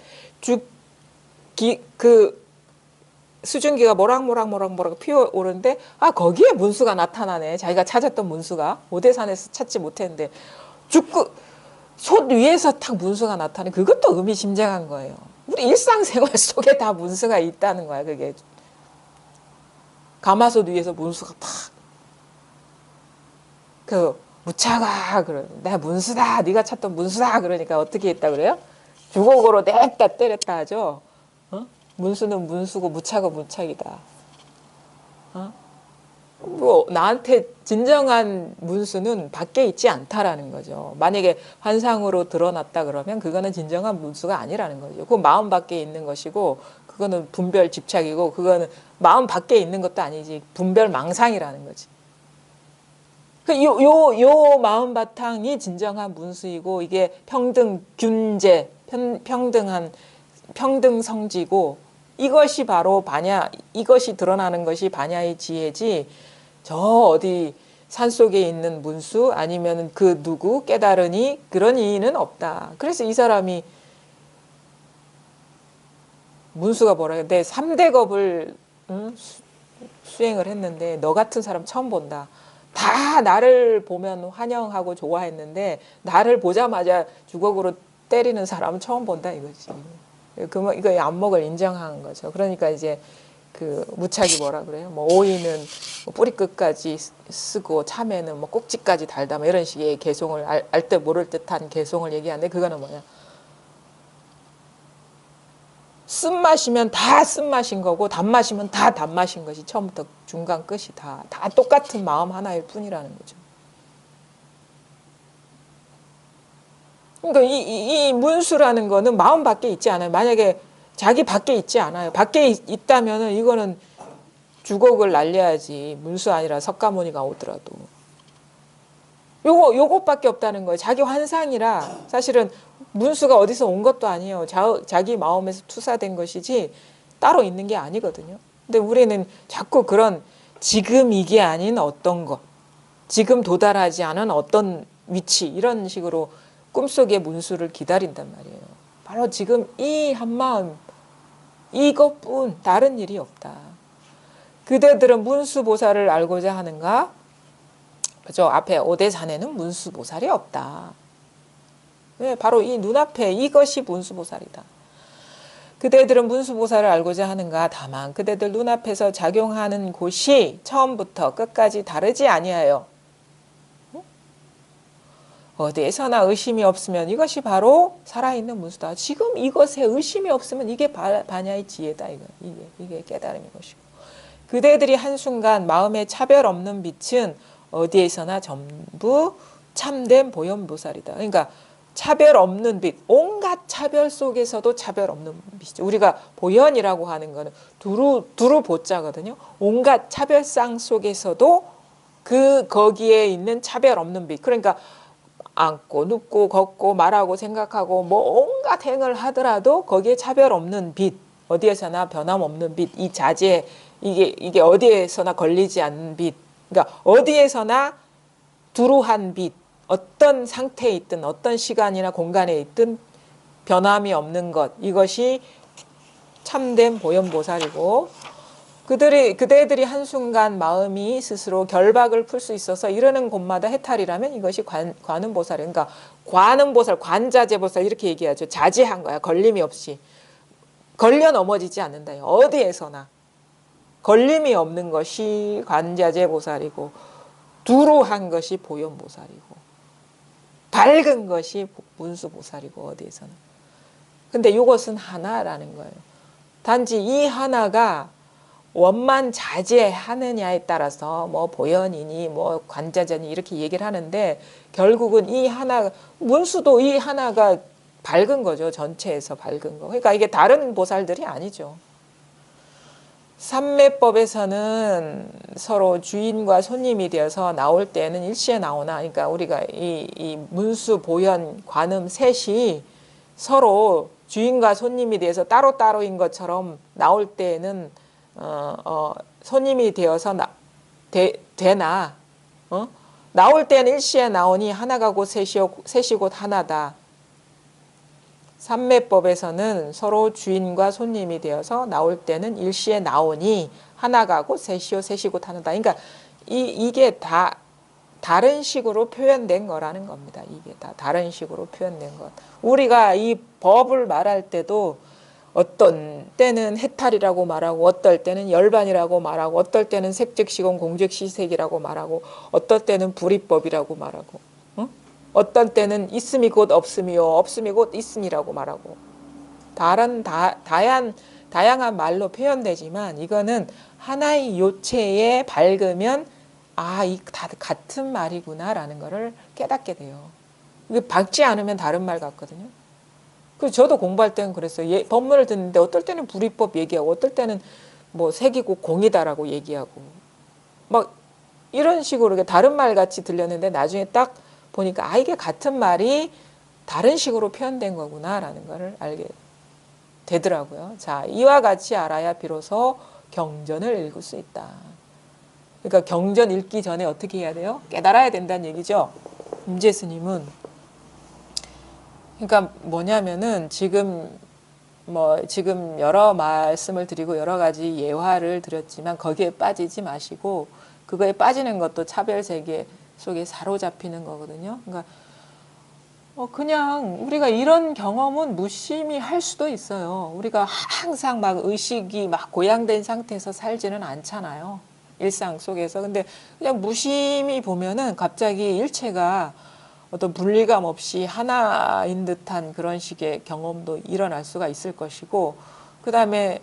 그 수증기가 모락모락 피어오르는데 거기에 문수가 나타나네. 자기가 찾았던 문수가 오대산에서 찾지 못했는데 솥 위에서 탁 문수가 나타나네. 그것도 의미심장한 거예요. 우리 일상생활 속에 다 문수가 있다는 거야. 그게 가마솥 위에서 문수가 탁 무차가 그래. 내가 문수다. 네가 찾던 문수다. 그러니까 어떻게 했다 그래요? 주걱으로 냈다 때렸다 하죠. 문수는 문수고 무차가 무차이다. 뭐 나한테 진정한 문수는 밖에 있지 않다라는 거죠. 만약에 환상으로 드러났다 그러면 그거는 진정한 문수가 아니라는 거죠. 그 마음 밖에 있는 것이고 그거는 분별 집착이고 그거는 마음 밖에 있는 것도 아니지 분별 망상이라는 거지. 요 마음 바탕이 진정한 문수이고 이게 평등 균제 평등 성지고 이것이 바로 이것이 드러나는 것이 반야의 지혜지 저 어디 산속에 있는 문수 아니면 그 누구 깨달으니 그런 이의는 없다. 그래서 이 사람이 문수가 뭐라 해? 내 3대 겁을 수행을 했는데 너 같은 사람 처음 본다. 다 나를 보면 환영하고 좋아했는데 나를 보자마자 주걱으로 때리는 사람은 처음 본다 이거지. 이거 안목을 인정한 거죠. 그러니까 이제 그 무착이 뭐라 그래요? 뭐 오이는 뭐 뿌리 끝까지 쓰고 참외는 뭐 꼭지까지 달다 뭐 이런 식의 개송을 알 듯 모를 듯한 개송을 얘기하는데 그거는 뭐냐? 쓴맛이면 다 쓴맛인 거고 단맛이면 다 단맛인 것이 처음부터 중간 끝이 다 똑같은 마음 하나일 뿐이라는 거죠. 그러니까 이 문수라는 거는 마음 밖에 있지 않아요. 만약에 자기 밖에 있지 않아요. 밖에 있다면은 이거는 주걱을 날려야지 문수 아니라 석가모니가 오더라도. 요것밖에 없다는 거예요. 자기 환상이라 사실은 문수가 어디서 온 것도 아니에요. 자기 마음에서 투사된 것이지 따로 있는 게 아니거든요. 근데 우리는 자꾸 그런 지금 이게 아닌 어떤 것, 지금 도달하지 않은 어떤 위치 이런 식으로 꿈속의 문수를 기다린단 말이에요. 바로 지금 이 한마음 이것뿐 다른 일이 없다. 그대들은 문수보살을 알고자 하는가? 그죠? 앞에 오대산에는 문수보살이 없다. 네, 바로 이 눈앞에 이것이 문수보살이다. 그대들은 문수보살을 알고자 하는가? 다만 그대들 눈앞에서 작용하는 곳이 처음부터 끝까지 다르지 아니하여 어디에서나 의심이 없으면 이것이 바로 살아있는 문수다. 지금 이것에 의심이 없으면 이게 반야의 지혜다. 이게 깨달음인 것이고. 그대들이 한순간 마음에 차별 없는 빛은 어디에서나 전부 참된 보현보살이다. 그러니까 차별 없는 빛, 온갖 차별 속에서도 차별 없는 빛이죠. 우리가 보현이라고 하는 거는 두루 보자거든요. 온갖 차별상 속에서도 거기에 있는 차별 없는 빛. 그러니까 앉고 눕고 걷고 말하고 생각하고 뭐 온갖 행을 하더라도 거기에 차별 없는 빛, 어디에서나 변함없는 빛, 이 자제, 이게 어디에서나 걸리지 않는 빛, 그러니까 어디에서나 두루한 빛, 어떤 상태에 있든 어떤 시간이나 공간에 있든 변함이 없는 것, 이것이 참된 보현보살이고, 그대들이 한순간 마음이 스스로 결박을 풀 수 있어서 이러는 곳마다 해탈이라면 이것이 관음보살. 그러니까 관음보살, 관자재보살 이렇게 얘기하죠. 자제한 거야. 걸림이 없이. 걸려 넘어지지 않는다. 어디에서나. 걸림이 없는 것이 관자재보살이고, 두루한 것이 보현보살이고, 밝은 것이 문수보살이고, 어디에서나. 근데 이것은 하나라는 거예요. 단지 이 하나가 원만 자제하느냐에 따라서 뭐 보현이니 뭐 관자재니 이렇게 얘기를 하는데, 결국은 이 하나, 문수도 이 하나가 밝은 거죠. 전체에서 밝은 거. 그러니까 이게 다른 보살들이 아니죠. 삼매법에서는 서로 주인과 손님이 되어서 나올 때는 일시에 나오나, 그러니까 우리가 이 문수, 보현, 관음 셋이 서로 주인과 손님이 되어서 따로따로인 것처럼 나올 때에는 손님이 되어서 되나, 나올 때는 일시에 나오니 하나가 곧 셋이 곧 하나다. 삼매법에서는 서로 주인과 손님이 되어서 나올 때는 일시에 나오니 하나가 곧 셋이 곧 하나다. 그러니까 이게 다 다른 식으로 표현된 거라는 겁니다. 이게 다 다른 식으로 표현된 것. 우리가 이 법을 말할 때도 어떤 때는 해탈이라고 말하고, 어떨 때는 열반이라고 말하고, 어떨 때는 색즉시공 공즉시색이라고 말하고, 어떨 때는 불이법이라고 말하고, 어떤 때는 있음이 곧 없음이요, 없음이 곧 있음이라고 말하고, 다양한 말로 표현되지만 이거는 하나의 요체에 밝으면 이 다 같은 말이구나라는 것을 깨닫게 돼요. 이게 밝지 않으면 다른 말 같거든요. 그래서 저도 공부할 때는 그랬어요. 법문을 듣는데 어떨 때는 불이법 얘기하고, 어떨 때는 뭐 색이고 공이다라고 얘기하고, 막 이런 식으로 다른 말 같이 들렸는데 나중에 딱 보니까 이게 같은 말이 다른 식으로 표현된 거구나라는 것을 알게 되더라고요. 자, 이와 같이 알아야 비로소 경전을 읽을 수 있다. 그러니까 경전 읽기 전에 어떻게 해야 돼요? 깨달아야 된다는 얘기죠. 임재 스님은. 그러니까 뭐냐면은 지금 여러 말씀을 드리고 여러 가지 예화를 드렸지만 거기에 빠지지 마시고, 그거에 빠지는 것도 차별 세계 속에 사로잡히는 거거든요. 그러니까 그냥 우리가 이런 경험은 무심히 할 수도 있어요. 우리가 항상 막 의식이 막 고양된 상태에서 살지는 않잖아요. 일상 속에서. 근데 그냥 무심히 보면은 갑자기 일체가 어떤 분리감 없이 하나인 듯한 그런 식의 경험도 일어날 수가 있을 것이고, 그 다음에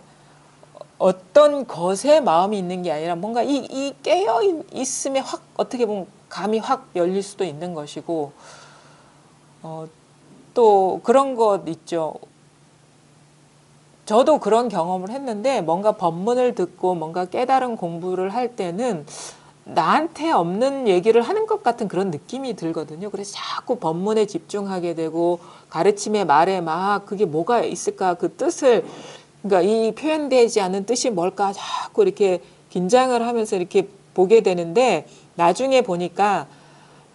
어떤 것에 마음이 있는 게 아니라 뭔가 이 깨어 있음에 확 어떻게 보면 감이 확 열릴 수도 있는 것이고, 또 그런 것 있죠. 저도 그런 경험을 했는데, 뭔가 법문을 듣고 뭔가 깨달은 공부를 할 때는 나한테 없는 얘기를 하는 것 같은 그런 느낌이 들거든요. 그래서 자꾸 법문에 집중하게 되고, 가르침의 말에 막 그게 뭐가 있을까, 그 뜻을, 그러니까 이 표현되지 않은 뜻이 뭘까 자꾸 이렇게 긴장을 하면서 이렇게 보게 되는데, 나중에 보니까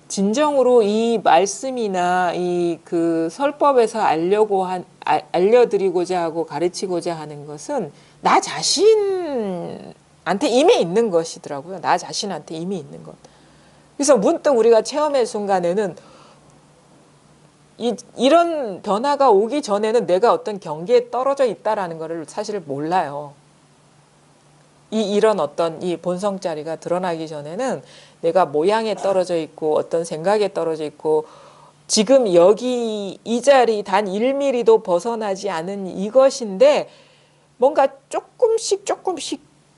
진정으로 이 말씀이나 이 그 설법에서 알려드리고자 하고 가르치고자 하는 것은 나 자신한테 이미 있는 것이더라고요. 나 자신한테 이미 있는 것. 그래서 문득 우리가 체험의 순간에는 이런 변화가 오기 전에는 내가 어떤 경계에 떨어져 있다라는 것을 사실 몰라요. 이런 어떤 이 본성자리가 드러나기 전에는 내가 모양에 떨어져 있고 어떤 생각에 떨어져 있고, 지금 여기 이 자리 단 1mm도 벗어나지 않은 이것인데 뭔가 조금씩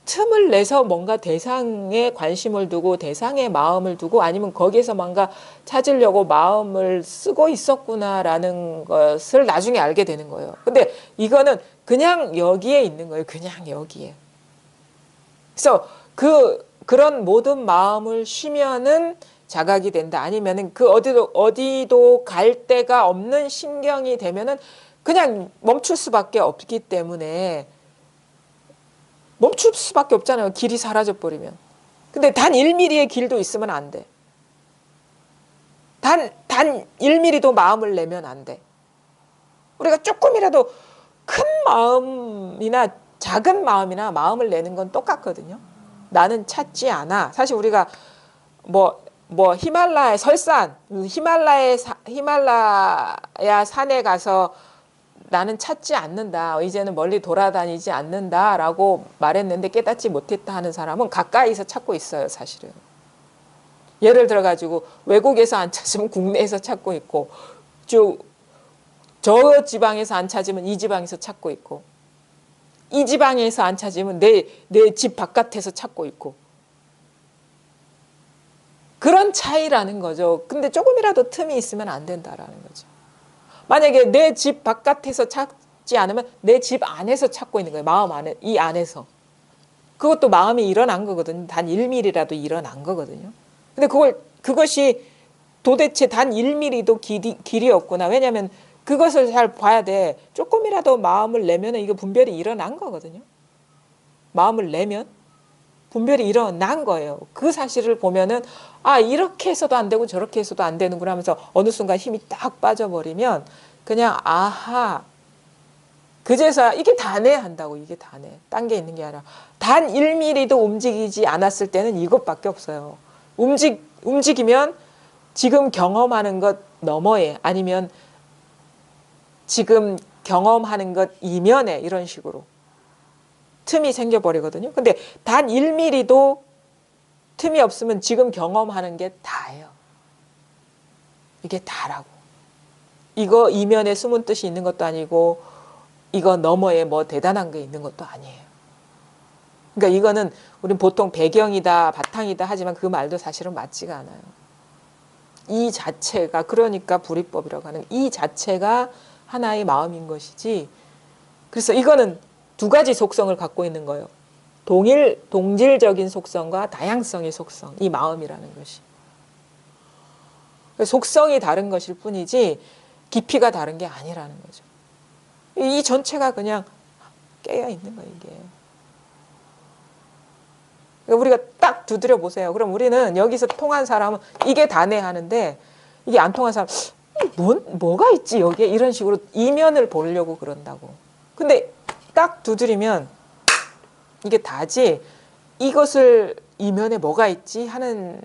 틈을 내서 뭔가 대상에 관심을 두고 대상에 마음을 두고 아니면 거기에서 뭔가 찾으려고 마음을 쓰고 있었구나라는 것을 나중에 알게 되는 거예요. 근데 이거는 그냥 여기에 있는 거예요. 그냥 여기에. 그래서 그런 모든 마음을 쉬면은 자각이 된다. 아니면은 그 어디도 갈 데가 없는 심경이 되면은 그냥 멈출 수밖에 없기 때문에 멈출 수밖에 없잖아요. 길이 사라져 버리면. 근데 단 1mm의 길도 있으면 안 돼. 단 1mm도 마음을 내면 안 돼. 우리가 조금이라도 큰 마음이나 작은 마음이나 마음을 내는 건 똑같거든요. 나는 찾지 않아. 사실 우리가 뭐 히말라야 설산, 히말라야 산에 가서 나는 찾지 않는다. 이제는 멀리 돌아다니지 않는다라고 말했는데 깨닫지 못했다 하는 사람은 가까이서 찾고 있어요, 사실은. 예를 들어 가지고 외국에서 안 찾으면 국내에서 찾고 있고 저 지방에서 안 찾으면 이 지방에서 찾고 있고 이 지방에서 안 찾으면 내 집 바깥에서 찾고 있고 그런 차이라는 거죠. 근데 조금이라도 틈이 있으면 안 된다라는 거죠. 만약에 내 집 바깥에서 찾지 않으면 내 집 안에서 찾고 있는 거예요. 마음 안에, 이 안에서. 그것도 마음이 일어난 거거든요. 단 1mm라도 일어난 거거든요. 근데 그것이 도대체 단 1mm도 길이 없구나. 왜냐하면 그것을 잘 봐야 돼. 조금이라도 마음을 내면 이거 분별이 일어난 거거든요. 마음을 내면 분별이 일어난 거예요. 그 사실을 보면은 아 이렇게 해서도 안 되고 저렇게 해서도 안 되는구나 하면서 어느 순간 힘이 딱 빠져버리면 그냥 아하 그제서야 이게 다네 한다고. 이게 다네. 딴 게 있는 게 아니라 단 1mm도 움직이지 않았을 때는 이것밖에 없어요. 움직이면 지금 경험하는 것 너머에 아니면 지금 경험하는 것 이면에 이런 식으로 틈이 생겨버리거든요. 근데 단 1mm도 틈이 없으면 지금 경험하는 게 다예요. 이게 다라고. 이거 이면에 숨은 뜻이 있는 것도 아니고 이거 너머에 뭐 대단한 게 있는 것도 아니에요. 그러니까 이거는 우리는 보통 배경이다 바탕이다 하지만 그 말도 사실은 맞지가 않아요. 이 자체가 그러니까 불이법이라고 하는 이 자체가 하나의 마음인 것이지. 그래서 이거는 두 가지 속성을 갖고 있는 거예요. 동질적인 속성과 다양성의 속성, 이 마음이라는 것이. 속성이 다른 것일 뿐이지 깊이가 다른 게 아니라는 거죠. 이 전체가 그냥 깨어 있는 거예요, 이게. 우리가 딱 두드려 보세요. 그럼 우리는 여기서 통한 사람은 이게 다네 하는데 이게 안 통한 사람 뭐가 있지 여기에 이런 식으로 이면을 보려고 그런다고. 근데 딱 두드리면 이게 다지 이것을 이면에 뭐가 있지 하는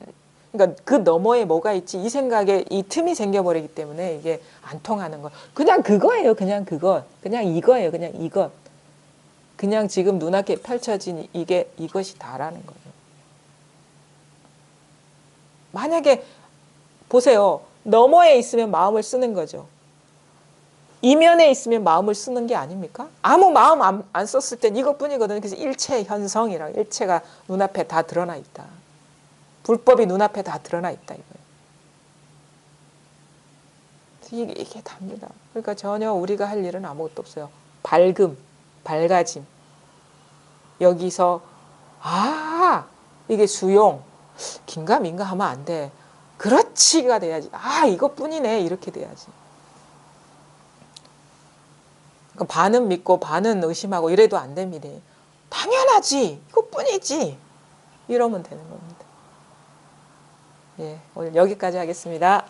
그러니까 그 너머에 뭐가 있지 이 생각에 이 틈이 생겨버리기 때문에 이게 안 통하는 거. 그냥 그거예요. 그냥 그것. 그냥 이거예요. 그냥 이것. 그냥 지금 눈앞에 펼쳐진 이것이 다라는 거예요. 만약에 보세요. 너머에 있으면 마음을 쓰는 거죠. 이면에 있으면 마음을 쓰는 게 아닙니까? 아무 마음 안 썼을 땐 이것뿐이거든요. 그래서 일체 현성이라 일체가 눈앞에 다 드러나 있다. 불법이 눈앞에 다 드러나 있다 이거예요. 이게 답니다. 그러니까 전혀 우리가 할 일은 아무것도 없어요. 밝아짐. 여기서 아 이게 수용 긴가민가 하면 안 돼. 그렇지가 돼야지. 아 이것뿐이네 이렇게 돼야지. 그러니까 반은 믿고 반은 의심하고 이래도 안 됩니다. 당연하지 이것뿐이지 이러면 되는 겁니다. 예, 오늘 여기까지 하겠습니다.